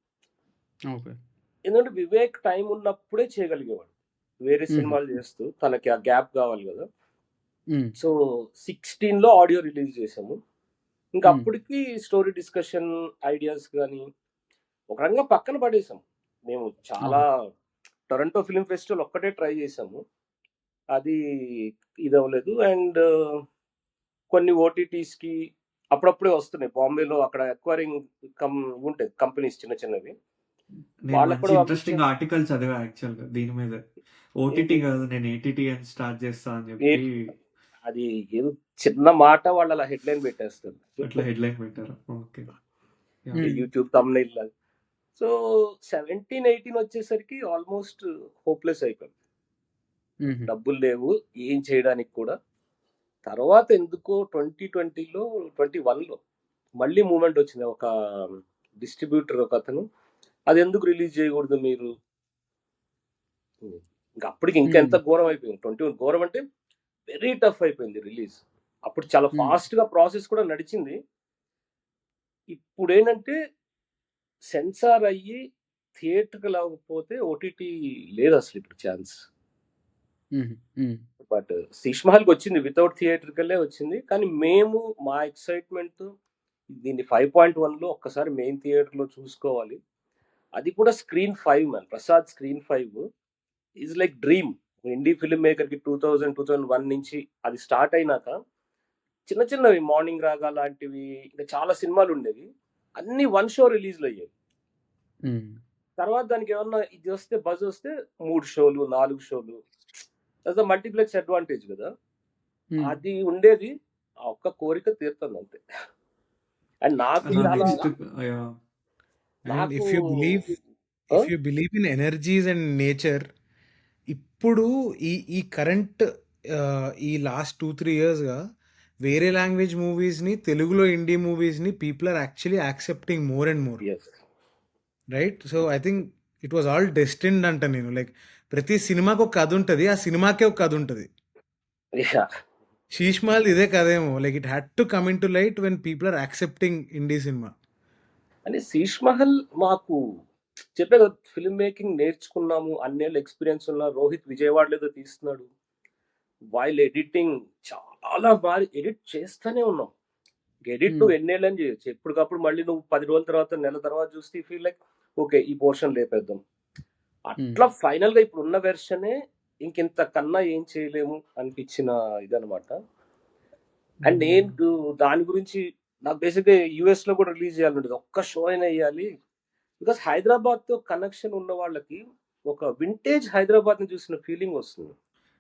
ఎందుకంటే వివేక్ టైం ఉన్నప్పుడే చేయగలిగేవాడు, వేరే సినిమాలు చేస్తూ తనకి ఆ గ్యాప్ కావాలి కదా. సో 16 లో ఆడియో రిలీజ్ చేసాము. ఇంకా అప్పటికి స్టోరీ డిస్కషన్ ఐడియాస్ కానీ ఒక రకంగా పక్కన పడేసాం మేము. చాలా టొరంటో ఫిల్మ్ ఫెస్టివల్ ఒక్కటే ట్రై చేసాము, అది ఇది అవ్వలేదు. అండ్ కొన్ని ఓటీటీస్కి అప్పుడప్పుడే వస్తున్నాయి బాంబేలో, అక్కడ అక్వైరింగ్ ఉంటాయి కంపెనీస్ చిన్న చిన్నవి. ఇంట్రెస్టింగ్ ఆర్టికల్ చదివా యాక్చువల్గా దీని మీద. ఓటీటీ కాదు, నేను ఏటీటీ అని స్టార్ట్ చేస్తా అని చెప్పి. అది ఏదో చిన్న మాట వాళ్ళు అలా హెడ్లైన్ పెట్టేస్తారు, అట్లా హెడ్లైన్ పెట్టారు. ఓకే, యూట్యూబ్ thumbnail లాగా. సో 17-18 వచ్చేసరికి ఆల్మోస్ట్ హోప్లెస్ అయిపోయింది, డబ్బులు లేవు ఏం చేయడానికి కూడా. తర్వాత ఎందుకో 2020లో 21లో మళ్ళీ మూమెంట్ వచ్చింది. ఒక డిస్ట్రిబ్యూటర్ ఒక అతను, అది ఎందుకు రిలీజ్ చేయకూడదు మీరు. ఇంకా అప్పటికి ఇంకెంత ఘోరం అయిపోయింది. 21 ఘోరం అంటే వెరీ టఫ్ అయిపోయింది రిలీజ్. అప్పుడు చాలా ఫాస్ట్ గా ప్రాసెస్ కూడా నడిచింది. ఇప్పుడు ఏంటంటే సెన్సార్ అయ్యి థియేటర్కి లేకపోతే ఓటీటీ లేదు అసలు ఇప్పుడు ఛాన్స్. బట్ శీష్ మహల్కి వచ్చింది, వితౌట్ థియేటర్కల్లే వచ్చింది. కానీ మేము మా ఎక్సైట్మెంట్ దీన్ని 5.1లో ఒక్కసారి మెయిన్ థియేటర్లో చూసుకోవాలి, అది కూడా screen 5 man. Prasad screen 5 is like dream. Indie film మేకర్కి 2000-2001 నుంచి అది స్టార్ట్ అయినాక చిన్న చిన్నవి మార్నింగ్ రాగా లాంటివి ఇంకా చాలా సినిమాలు ఉండేవి, అన్ని 1 షో రిలీజ్లు అయ్యాయి. తర్వాత దానికి ఏమన్నా ఇది వస్తే బజ్ వస్తే 3 షోలు 4 షోలు, మల్టీప్లెక్స్ అడ్వాంటేజ్ కదా, అది ఉండేది. ఆ ఒక్క కోరిక తీరుతుంది అంతే. అండ్ నాకు if you believe in energies and nature, ఇప్పుడు ఈ కరెంట్ ఈ లాస్ట్ 2-3 yearsగా వేరే లాంగ్వేజ్ మూవీస్ని తెలుగులో ఇండీ మూవీస్ని people are actually accepting more and more, yes right? So I think it was all destined అంట నేను. లైక్ ప్రతి సినిమాకి ఒక కథ ఉంటుంది, ఆ సినిమాకే ఒక కథ ఉంటుంది. శీష్ మహల్ ఇదే కదేమో, like it had to come into light when people are accepting indie cinema. అంటే శీష్ మహల్ మాకు చెప్పే కదా, ఫిల్మ్ మేకింగ్ నేర్చుకున్నాము, అన్నేళ్ళు ఎక్స్పీరియన్స్ ఉన్న రోహిత్ విజయవాడలో ఏదో తీస్తున్నాడు, వైల్ ఎడిటింగ్ చాలా బాగా ఎడిట్ చేస్తూనే ఉన్నాం. ఎడిట్ నువ్వు ఎన్నేళ్ళని చేయొచ్చు, ఎప్పటికప్పుడు మళ్ళీ నువ్వు 10 రోజుల తర్వాత నెల తర్వాత చూస్తే ఫీల్ లైక్ ఓకే ఈ పోర్షన్ లేపేద్దాం. అట్లా ఫైనల్ గా ఇప్పుడు ఉన్న వెర్షనే ఇంకింత కన్నా ఏం చేయలేము అనిపించిన ఇదనమాట. అండ్ నేను దాని గురించి నాకు బేసిక్గా యుఎస్ లో కూడా రిలీజ్ చేయాలంటే ఒక్క షో అయినా వేయాలి, బికాస్ హైదరాబాద్ తో కనెక్షన్ ఉన్న వాళ్ళకి ఒక వింటేజ్ హైదరాబాద్ ని చూసిన ఫీలింగ్ వస్తుంది.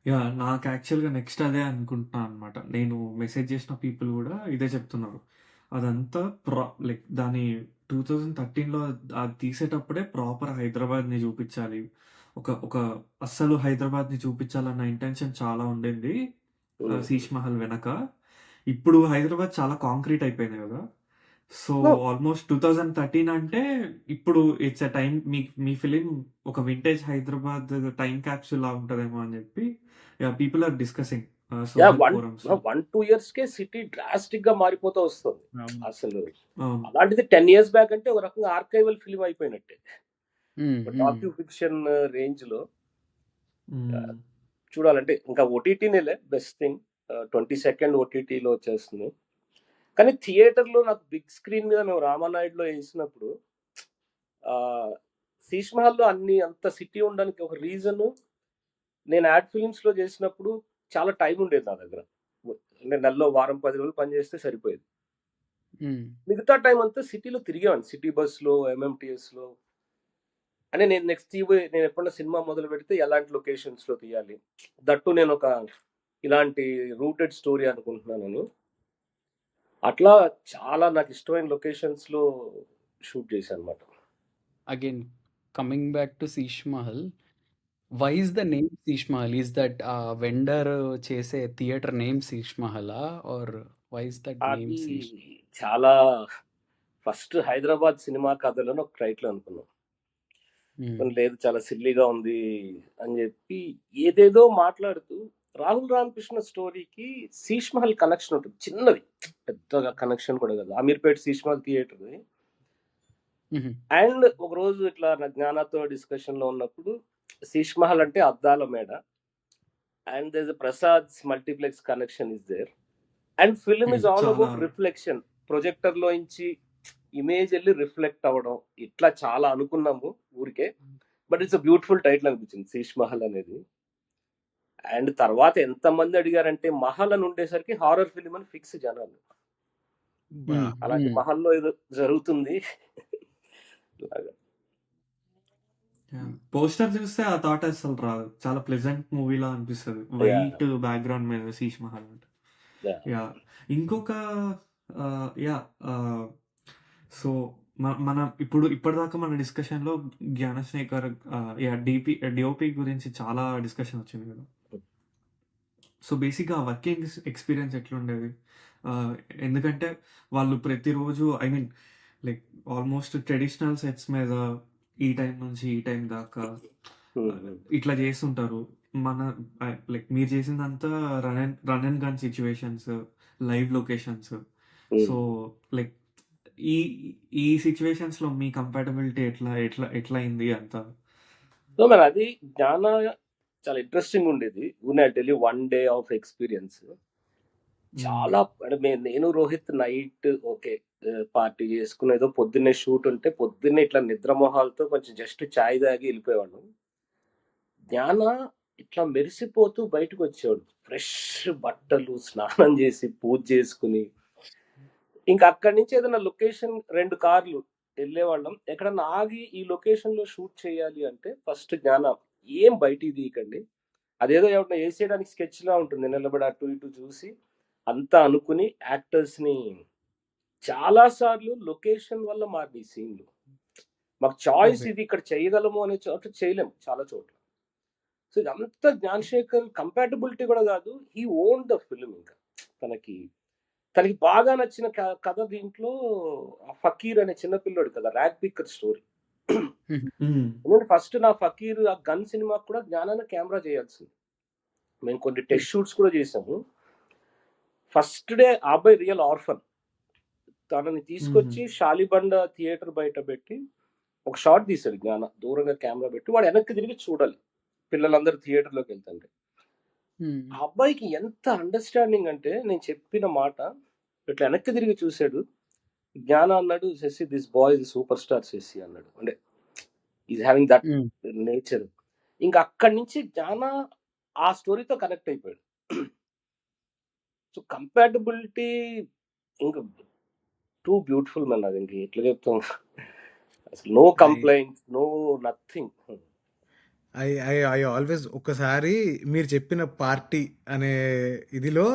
యా నాకు యాక్చువల్గా నెక్స్ట్ అదే అనుకుంటున్నాను అనమాట. నేను మెసేజ్ చేసిన పీపుల్ కూడా ఇదే చెప్తున్నారు. అదంతా లైక్ దాని 2013లో అది తీసేటప్పుడే ప్రాపర్ హైదరాబాద్ని చూపించాలి, ఒక ఒక అస్సలు హైదరాబాద్ని చూపించాలన్న ఇంటెన్షన్ చాలా ఉండింది శీష్ మహల్ వెనక. ఇప్పుడు హైదరాబాద్ చాలా కాంక్రీట్ అయిపోయింది కదా. సో ఆల్మోస్ట్ 2013 అంటే ఇప్పుడు ఇట్స్ అ టైం, మీ ఫిలిం ఒక వింటేజ్ హైదరాబాద్ టైం క్యాప్సూల్ లా ఉంటదేమో అని చెప్పి people are discussing social forums. 1-2 years కే సిటీ డ్రాస్టిక్ గా మారిపోతూ వస్తుంది అసలు. అలాంటిది 10 years బ్యాక్ అంటే ఒక రకంగా ఆర్కైవల్ ఫిలిం అయిపోయినట్టే, డాక్యూ ఫిక్షన్ రేంజ్ లో చూడాలంటే. ఇంకా ఓటీటీనేలే బెస్ట్ థింగ్, 22nd ఓటీటీలో వచ్చేస్తుంది. కానీ థియేటర్లో నాకు బిగ్ స్క్రీన్ మీద మేము రామానాయుడులో వేసినప్పుడు శీష్ మహల్లో అంత సిటీ ఉండడానికి ఒక రీజన్, నేను యాడ్ ఫిలిమ్స్ లో చేసినప్పుడు చాలా టైం ఉండేది నా దగ్గర. అంటే నెలలో వారం 10 రోజులు పని చేస్తే సరిపోయేది. మిగతా టైం అంతా సిటీలో తిరిగేవాడిని, సిటీ బస్లో, ఎంఎంటీఎస్లో. అంటే నేను నేను ఎప్పుడన్నా సినిమా మొదలు పెడితే ఎలాంటి లొకేషన్స్ లో తీయాలి, దట్టు నేను ఒక ఇలాంటి రూటెడ్ స్టోరీ అనుకుంటున్నాను. అట్లా చాలా నాకు ఇష్టమైన లొకేషన్స్ లో షూట్ చేశాను అనమాట. Again coming back to Sheesh Mahal, why is the name Sheesh Mahal? Is that vendor చేసే థియేటర్ నేమ్ శీష్ మహలా, or why is that name అది శీష్? చాలా ఫస్ట్ హైదరాబాద్ సినిమా కథలను ఒక టైటిల్ అనుకున్నాం, లేదు చాలా సిల్లీగా ఉంది అని చెప్పి ఏదేదో మాట్లాడుతూ, రాహుల్ రామకృష్ణ స్టోరీకి శీష్ మహల్ కనెక్షన్ ఉంటుంది, చిన్నది, పెద్దగా కనెక్షన్ కూడా కదా, అమీర్పేట్ శీష్ మహల్ థియేటర్. అండ్ ఒక రోజు ఇట్లా నా జ్ఞానాతో డిస్కషన్ లో ఉన్నప్పుడు శీష్ మహల్ అంటే అద్దాల మేడ, and there is Prasads multiplex connection is there, and film is all about reflection, projector లో నుంచి ఇమేజ్ వెళ్ళి రిఫ్లెక్ట్ అవ్వడం, ఇట్లా చాలా అనుకున్నాము ఊరికే. But it's a beautiful title అనిపించింది శీష్ మహల్ అనేది. అండ్ తర్వాత ఎంతమంది అడిగారంటే మహల్ అని ఉండేసరికి హారర్ ఫిలిం అని ఫిక్స్ జనాలు, అలాంటి మహల్లో ఏదో జరుగుతుంది. పోస్టర్ చూస్తే ఆ థాట్ అసలు రాదు, చాలా ప్లెజెంట్ మూవీలా అనిపిస్తుంది, వైట్ బ్యాక్గ్రౌండ్ మీద శీష్ మహల్ అంటే. యా ఇంకొక సో మన ఇప్పటిదాకా మన డిస్కషన్లో జ్ఞానశేఖర్ డిఓపి గురించి చాలా డిస్కషన్ వచ్చింది కదా. సో బేసిక్గా వర్కింగ్ ఎక్స్పీరియన్స్ ఎట్లుండేది? ఎందుకంటే వాళ్ళు ప్రతిరోజు లైక్ ఆల్మోస్ట్ ట్రెడిషనల్ సెట్స్ మీద ఈ టైం నుంచి ఈ టైం దాకా ఇట్లా చేస్తుంటారు. లైక్ మీరు చేసిందంతా run and gun situations, live locations. So like ఈ సిచ్యువేషన్స్ లో మీ కంపాటబిలిటీ ఎట్లా అయింది అంతా? సో మరి అది జ్ఞాన చాలా ఇంట్రెస్టింగ్ ఉండేది. Tell you 1 day of experience చాలా. అంటే నేను రోహిత్ నైట్ ఓకే పార్టీ చేసుకునేదో, పొద్దున్నే షూట్ ఉంటే పొద్దున్నే ఇట్లా నిద్రమోహాలతో కొంచెం జస్ట్ చాయ్ తాగి వెళ్ళిపోయేవాడు. జ్ఞాన ఇట్లా మెరిసిపోతూ బయటకు వచ్చేవాడు, ఫ్రెష్ బట్టలు, స్నానం చేసి పూజ చేసుకుని. ఇంకా అక్కడి నుంచి ఏదైనా లొకేషన్ 2 కార్లు వెళ్ళేవాళ్ళం, ఎక్కడన్నా ఆగి ఈ లొకేషన్ లో షూట్ చేయాలి అంటే ఫస్ట్ జ్ఞాన ఏం బయటికి తీయకండి, అదేదో ఎవరైనా వేసేయడానికి స్కెచ్ లా ఉంటుంది, నిలబడి అటు ఇటు చూసి అంతా అనుకుని యాక్టర్స్ ని చాలా సార్లు లొకేషన్ వల్ల మారి సీన్లు. మాకు చాయిస్ ఇది ఇక్కడ చేయగలము అనే చోట చేయలేము చాలా చోట్ల. సో ఇదంతా జ్ఞానశేఖర్ కంపాటబిలిటీ కూడా కాదు, హీ ఓన్ ద ఫిల్మ్. ఇంకా తనకి తనకి బాగా నచ్చిన కథ దీంట్లో ఆ ఫకీర్ అనే చిన్న పిల్లోడు కదా, ర్యాగ్ పిక్కర్ స్టోరీ. ఎందుకంటే ఫస్ట్ నా ఫకీర్ ఆ గన్ సినిమా కూడా జ్ఞానాన కెమెరా చేయాల్సింది. మేము కొన్ని టెస్ట్ షూట్స్ కూడా చేసాము. ఫస్ట్ డే ఆ అబ్బాయి రియల్ ఆర్ఫన్. తనని తీసుకొచ్చి షాలిబండ థియేటర్ బయట పెట్టి ఒక షాట్ తీశాడు జ్ఞాన, దూరంగా కెమెరా పెట్టి. వాడు వెనక్కి తిరిగి చూడాలి పిల్లలందరూ థియేటర్లోకి వెళ్తుంటే. ఆ అబ్బాయికి ఎంత అండర్స్టాండింగ్ అంటే, నేను చెప్పిన మాట ఇట్లా వెనక్కి తిరిగి చూశాడు. జ్ఞాన అన్నాడు, Sashi this boy is superstar Sashi అన్నాడు. అంటే ఈజ్ హ్యావింగ్ దట్ నేచర్. ఇంకా అక్కడి నుంచి జ్ఞాన ఆ స్టోరీతో కనెక్ట్ అయిపోయాడు. సో కంపాటబిలిటీ ఇంకా టూ బ్యూటిఫుల్ మ్యాన్. అది ఇంక ఎట్లా చెప్తాం, అసలు no complaints, no nothing. I always ఒక్కసారి మీరు చెప్పిన పార్టీ అనే ఇదిలో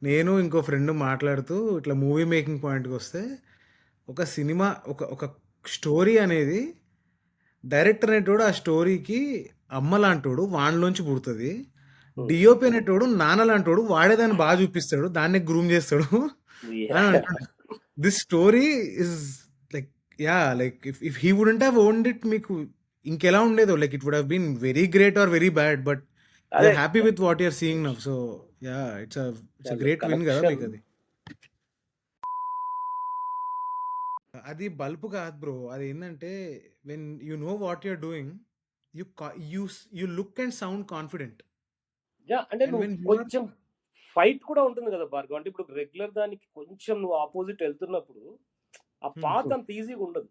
నేను ఇంకో ఫ్రెండ్ మాట్లాడుతూ ఇట్లా మూవీ మేకింగ్ పాయింట్కి వస్తే, ఒక సినిమా ఒక స్టోరీ అనేది డైరెక్టర్ అనేటోడు ఆ స్టోరీకి అమ్మ లాంటోడు, వాడిలోంచి పుడుతుంది. డిఓపి అనేటోడు నాన్న లాంటోడు, వాడే దాన్ని బాగా చూపిస్తాడు, దాన్ని గ్రూమ్ చేస్తాడు అని అంటాడు. This story is like like if he wouldn't have owned it, మీకు ఇంకెలా ఉండేదో, like it would have been very great or very bad, but you're happy with what you're seeing now. So it's great win కదా మీకు. అది bulb కాదు bro, అది ఏంటంటే when you know what you're doing, you look and sound confident. అంటే నువ్వు కొంచెం fight కూడా ఉంటుంది కదా భార్గవ్. అంటే ఇప్పుడు రెగ్యులర్ దానికి కొంచెం నువ్వు ఆపోజిట్ వెళ్తున్నప్పుడు ఆ పాత్ అంత ఈజీగా ఉండదు.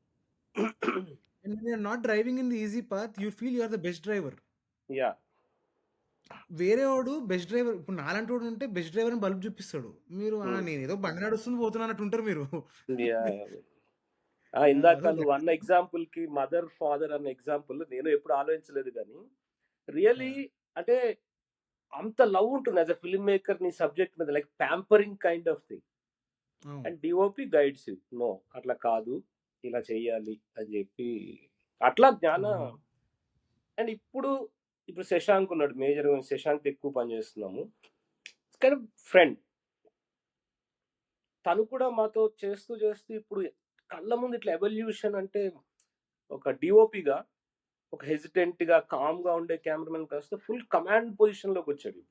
And when you're not driving in the easy path, you feel you are the best driver. Yeah వేరే వాడు బెస్ట్ డ్రైవర్, ఇప్పుడు నాలాంటి వాడు ఉంటే బెస్ట్ డ్రైవర్ అని బల్బ్ చూపిస్తాడు. మీరు నేను ఏదో బండి నడుస్తుంది పోతున్నట్టు ఉంటారు మీరు. ఇందాక నువ్వు అన్న ఎగ్జాంపుల్ కి మదర్ ఫాదర్ అన్న ఎగ్జాంపుల్ నేను ఎప్పుడు ఆలోచించలేదు, కానీ రియలీ అంటే అంత లవ్ ఉంటుంది యాజ్ అ ఫిల్మ్ మేకర్ నీ సబ్జెక్ట్ మీద, like pampering kind of thing. And DOP guides you, no అట్లా కాదు ఇలా చెయ్యాలి అని చెప్పి అట్లా జ్ఞాన. అండ్ ఇప్పుడు శశాంక్ ఉన్నాడు, మేజర్ శశాంక్ ఎక్కువ పని చేస్తున్నాము, కానీ ఫ్రెండ్. తను కూడా మాతో చేస్తూ ఇప్పుడు కళ్ళ ముందు ఇట్లా ఎవల్యూషన్, అంటే ఒక డిఓపిగా ఒక హెజిటెంట్ గా కామ్ గా ఉండే కెమెరామెన్ కాస్త ఫుల్ కమాండ్ పొజిషన్ లోకి వచ్చాడు.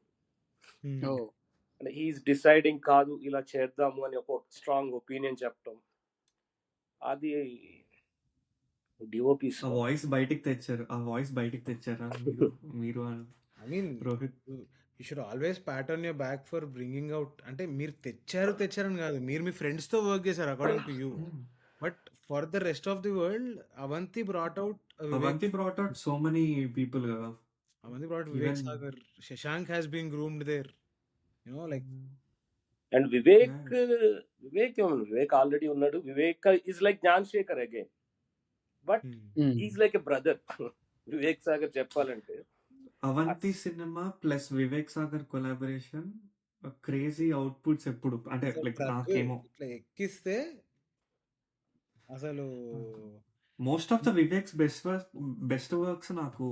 అంటే హీఈస్ డిసైడింగ్, కాదు ఇలా చేద్దాము అని ఒక స్ట్రాంగ్ ఒపీనియన్ చెప్పడం. అది డిఓపి ఆ వాయిస్ బయటికి తెచ్చారా మీరు I mean Rohit? You should always pat on your back for bringing out. అంటే మీరు తెచ్చారని కాదు, మీరు మీ ఫ్రెండ్స్ తో వర్క్ చేశారు according to you, but for the rest of the world Avanthi brought out so many people కదా. Avanthi brought Vivek Sagar, Shashank has been groomed there, you know like. And Vivek already ఉన్నాడు. Vivek is like Gnan Shekar again, but is like a brother. Vivek Sagar చెప్పాలంటే Avanthi cinema plus Vivek Sagar collaboration crazy outputs ఎప్పుడు, అంటే like నాకేమో ఇట్లా ఎక్కిస్తే అసలు most of the Vivek's best works నాకు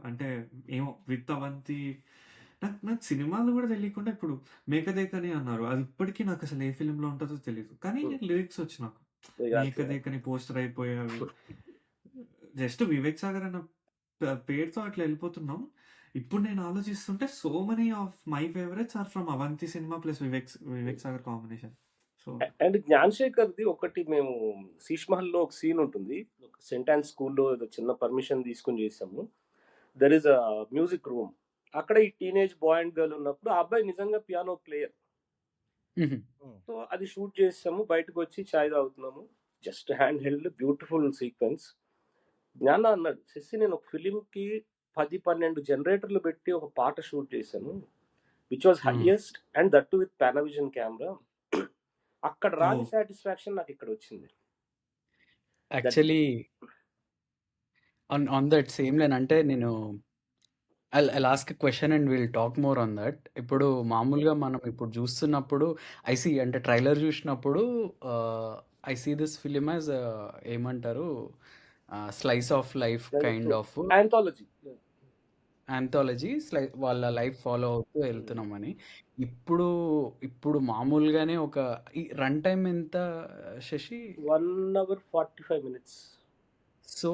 అంటే ఏమో విత్ అవంతి. నాకు సినిమాలు కూడా తెలియకుండా ఇప్పుడు మేకదేకని అన్నారు, అది ఇప్పటికీ నాకు అసలు ఏ ఫిలింలో ఉంటుందో తెలియదు, కానీ లిరిక్స్ వచ్చి నాకు మేకదేకని పోస్టర్ అయిపోయావి. జస్ట్ వివేక్ సాగర్ అన్న పేరుతో అట్లా వెళ్ళిపోతున్నాం. ఇప్పుడు నేను ఆలోచిస్తుంటే so many of my favourites are from Avanthi cinema plus Vivek Sagar combination. So and Gnan శేఖర్ది ఒకటి, మేము శీష్ మహల్ లో ఒక సీన్ ఉంటుంది, సెంట్ ఆన్ స్కూల్లో ఏదో చిన్న పర్మిషన్ తీసుకుని చేసాము. There is a music room. అక్కడ ఈ టీనేజ్ బాయ్ అండ్ గర్ల్ ఉన్నప్పుడు ఆ అబ్బాయి నిజంగా పియానో ప్లేయర్. సో అది షూట్ చేసాము, బయటకు వచ్చి చాయ్ తాగుతున్నాము, just hand held, beautiful sequence. Gnana అన్నాడు, శశి నేను ఒక ఫిలింకి 10-12 జనరేటర్లు పెట్టి ఒక పాట షూట్ చేశాను, which was highest, and that with పానావిజన్ camera. అక్కడ రాని సాటిస్ఫాక్షన్ నాకు ఇక్కడ వచ్చింది. Actually on that same line, అంటే నేను I'll ask a question and we'll talk more on that. ఇప్పుడు మామూలుగా మనం ఇప్పుడు చూస్తున్నప్పుడు అంటే ట్రైలర్ చూసినప్పుడు I see this film as ఏమంటారు, slice of life kind of anthology. Anthology వాళ్ళ లైఫ్ ఫాలో అవుతూ వెళ్తున్నామని. ఇప్పుడు ఇప్పుడు మామూలుగానే ఒక ఈ రన్ టైమ్ ఎంత Shashi? 1 hour 45 minutes. So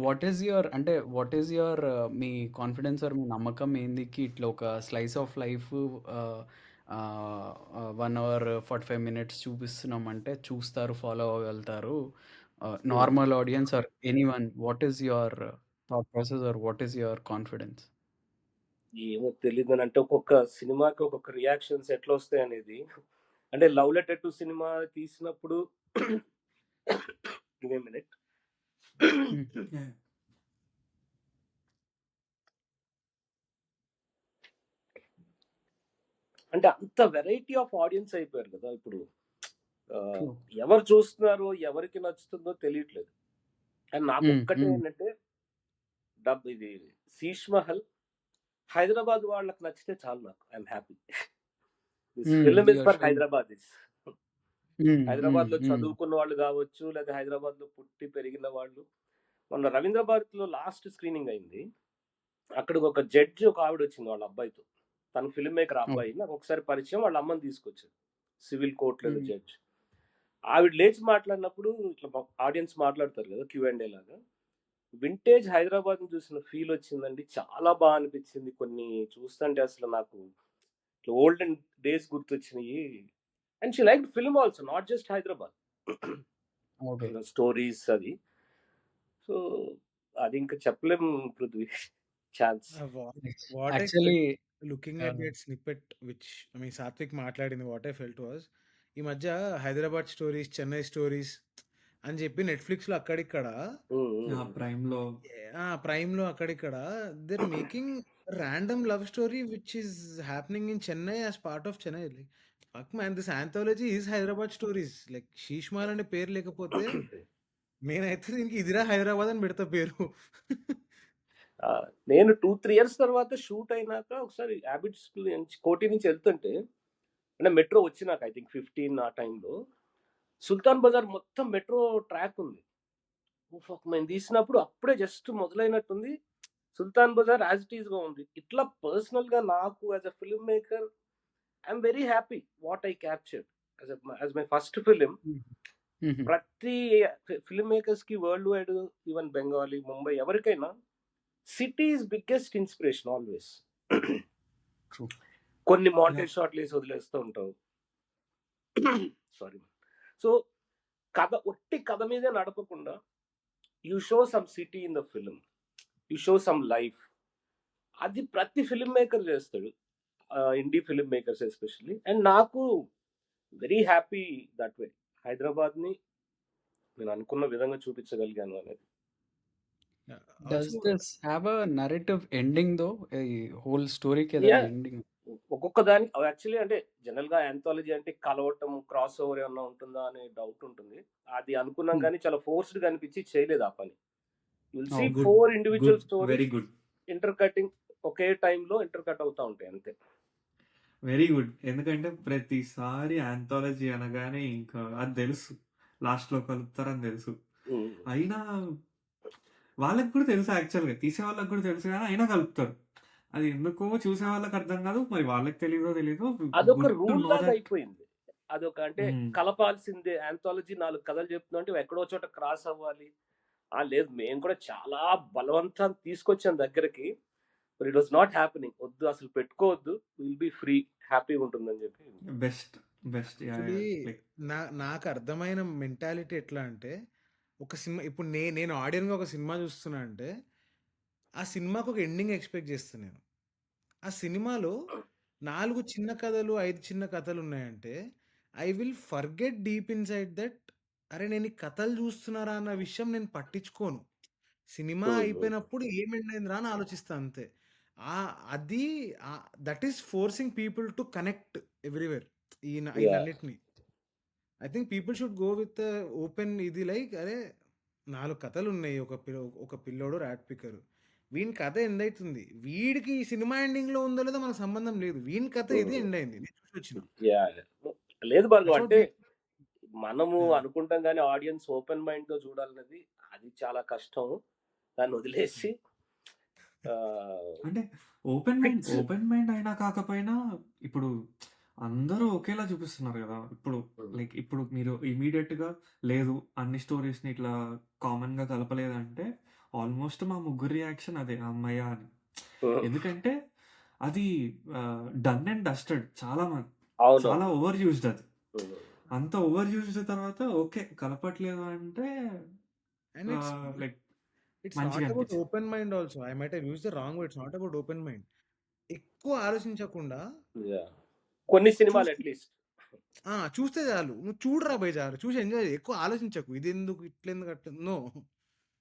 what is your అంటే వాట్ ఈస్ యువర్ మీ కాన్ఫిడెన్స్ ఆర్ మీ నమ్మకం ఏందికి ఇట్లా ఒక slice of life 1 hour 45 minutes చూపిస్తున్నామంటే చూస్తారు, ఫాలో అవ్వగలుగుతారు normal audience or anyone? What is your thought process or what is your confidence? ఏమో తెలీదు అంటే ఒక్కొక్క సినిమాకి ఒక్కొక్క రియాక్షన్స్ ఎట్లా వస్తాయి అనేది. అంటే లవ్ లెటర్ టు సినిమా తీసినప్పుడు గివ్ ఏ మినిట్. అంటే అంత వెరైటీ ఆఫ్ ఆడియన్స్ అయిపోయారు కదా ఇప్పుడు. ఎవరు చూస్తున్నారో ఎవరికి నచ్చుతుందో తెలియట్లేదు. అండ్ నాకు ఒక్కటే ఏంటంటే ఇది శీష్ మహల్ హైదరాబాద్ వాళ్ళకి నచ్చితే చాలు, నాకు I'm happy. This film is for Hyderabad. Hyderabad లో చదువుకున్న వాళ్ళు కావచ్చు, లేదా హైదరాబాద్ లో పుట్టి పెరిగిన వాళ్ళు. మొన్న రవీంద్ర భారతిలో లాస్ట్ స్క్రీనింగ్ అయింది. అక్కడికి ఒక జడ్జి ఒక ఆవిడ వచ్చింది వాళ్ళ అబ్బాయితో. తన ఫిల్మ్ మేకర్ అబ్బాయి నాకు ఒకసారి పరిచయం, వాళ్ళ అమ్మని తీసుకొచ్చారు సివిల్ కోర్ట్ లేదా జడ్జ్. ఆవిడ లేచి మాట్లాడినప్పుడు ఇట్లా ఆడియన్స్ మాట్లాడతారు కదా Q&A లాగా, వింటేజ్ హైదరాబాద్ ని చూసిన ఫీల్ వచ్చిందండి, చాలా బాగా అనిపించింది. కొన్ని చూస్తుంటే అసలు నాకు ఓల్డెన్ డేస్ గుర్తొచ్చినాయి. And she like film also, not just Hyderabad stories అది. సో అది ఇంకా చెప్పలేము Prithvi. Chance actually looking at that snippet which Satvik మాట్లాడింది, వాట్ ఐ ఫెల్ట్ వాజ్ ఈ మధ్య హైదరాబాద్ స్టోరీస్, చెన్నై స్టోరీస్ అని చెప్పి నెట్ఫ్లిక్స్లో అక్కడిక్కడ ప్రైమ్లో అక్కడిక్కడ they're making a random love story which is happening in Chennai as part of Chennai. Like, fuck man, this anthology is Hyderabad stories. Like Sheesh Mahal అనే పేరు లేకపోతే నేనైతే దీనికి ఇదిరా హైదరాబాద్ అని పెడతా పేరు. నేను 2-3 years తర్వాత షూట్ అయినాక ఒకసారి హ్యాబిట్స్ కోటి నుంచి వెళ్తుంటే, అంటే మెట్రో వచ్చినాక ఐ థింక్ 15 ఆ టైంలో సుల్తాన్ బజార్ మొత్తం మెట్రో ట్రాక్ ఉంది. మేము తీసినప్పుడు అప్పుడే జస్ట్ మొదలైనట్టుంది. Sultan Bazaar as it is గా ఉంది. ఇట్లా పర్సనల్ గా నాకు as a film maker I'm very happy what I captured as my first film. ప్రతి ఫిల్మ్ మేకర్స్ కి world wide, even Bengali, Mumbai, ఎవరికైనా city is biggest inspiration always. కొన్ని మాంటేజ్ షాట్లు వేసి వదిలేస్తూ ఉంటావు. సారీ. సో కథ ఒట్టి కథ మీదే నడపకుండా you show some city in the film, you show some life. అది ప్రతి ఫిల్మ్ మేకర్ చేస్తాడు, indie film makers especially. And నాకు very happy that way Hyderabad ని నేను అనుకున్న విధంగా చూపించగలిగాను అనేది. Does this have a narrative ending though? ఈ హోల్ స్టోరీకి Yeah. ఎండింగ్? ఒక్కొక్క దానికి యాక్చువల్లీ అంటే జనరల్ గా యాంథాలజీ అంటే కలవటం, క్రాస్ ఓవర్ ఏమన్నా ఉంటుందా అనే డౌట్ ఉంటుంది. అది అనుకున్నాం కానీ చాలా ఫోర్స్డ్ గా అనిపించి చేయలేదు ఆ పని. Will see 4 individual very stories good, inter cutting ఒకే టైంలో ఇంటర్ కట్ అవుతా ఉంటాయి అంతే. Very good. ఎందుకంటే ప్రతిసారి ఆంథాలజీ అనగానే ఇంకా అది తెలుసు, లాస్ట్ లో కలుపుతారని తెలుసు. అయినా వాళ్ళకి కూడా తెలుసు, యాక్చువల్గా తీసే వాళ్ళకి కూడా తెలుసు, కానీ అయినా కలుపుతారు. అది ఎందుకో చూసే వాళ్ళకి అర్థం కాదు, మరి వాళ్ళకి తెలీదో. అదొక Good to రూల్ know లాగా that. అయిపోయింది. అదొక అంటే కలపాల్సిందే. యాంథాలజీ 4 కథలు చెప్తున్నా అంటే ఎక్కడో చోట క్రాస్ అవ్వాలి. లేదు, మేము కూడా చాలా బలవంతం తీసుకొచ్చాం దగ్గరికి, but it was not happening. వద్దు అసలు పెట్టుకోవద్దు, విల్ బి ఫ్రీ, హ్యాపీగా ఉంటుందని చెప్పి. బెస్ట్ యాక్చువల్లీ నాకు అర్థమైన మెంటాలిటీ ఎట్లా అంటే, ఒక సినిమా ఇప్పుడు నేను ఆడియన్గా ఒక సినిమా చూస్తున్నా అంటే ఆ సినిమాకు ఒక ఎండింగ్ ఎక్స్పెక్ట్ చేస్తాను నేను. ఆ సినిమాలో 4 చిన్న కథలు, 5 చిన్న కథలు ఉన్నాయంటే I will forget deep inside that, అరే నేను ఈ కథలు చూస్తున్నారా అన్న విషయం నేను పట్టించుకోను. సినిమా అయిపోయినప్పుడు ఏం ఎండ్ అయిందిరా అని ఆలోచిస్తా అంతే. అది that is forcing people to connect everywhere వీళ్ళన్నిటిని. I think people should go with open ఇది, లైక్ అరే 4 కథలు ఉన్నాయి, ఒక పిల్లోడు ర్యాట్ పిక్కరు, వీని కథ ఎండ్ అవుతుంది, వీడికి ఈ సినిమా ఎండింగ్ లో ఉందో లేదో మనకు సంబంధం లేదు, వీని కథ ఇది ఎండ్ అయింది, నేను చూసి వచ్చిన. లేదు బాగా అంటే మనము అనుకుంటాం కానీ ఆడియన్స్ ఓపెన్ మైండ్ తో చూడాలన్నది అది చాలా కష్టం. దాన్ని వదిలేసి అంటే ఓపెన్ మైండ్ అయినా కాకపోయినా ఇప్పుడు అందరూ ఒకేలా చూపిస్తున్నారు కదా. ఇప్పుడు మీరు ఇమీడియట్ గా లేదు అన్ని స్టోరీస్ ని ఇట్లా కామన్ గా కలపలేదంటే ఆల్మోస్ట్ మా ముగ్గురు రియాక్షన్ అదే అమ్మయ్య అని. ఎందుకంటే అది డన్ అండ్ డస్టెడ్ చాలా చాలా ఓవర్ యూజ్డ్. అది అంత ఓవర్ యూజ్డ్ తర్వాత ఓకే కలపట్లేదు అంటే అండ్ లైక్ ఇట్స్ మంచిగా నాట్ అబౌట్ అనిపించింది. Open mind also. I might have used the wrong word. It's not about open mind. ఎక్కువ ఆలోచించకుండా కొన్ని సినిమాలు చూస్తే అట్లీస్ట్ చూస్తే చాలు. నువ్వు చూడరా భయ్ చాలు. చూసి ఎంజాయ్ చేయి. ఎక్కువ ఆలోచించకు. ఇది ఎందుకు ఇట్లెందుకు అట్లా నో.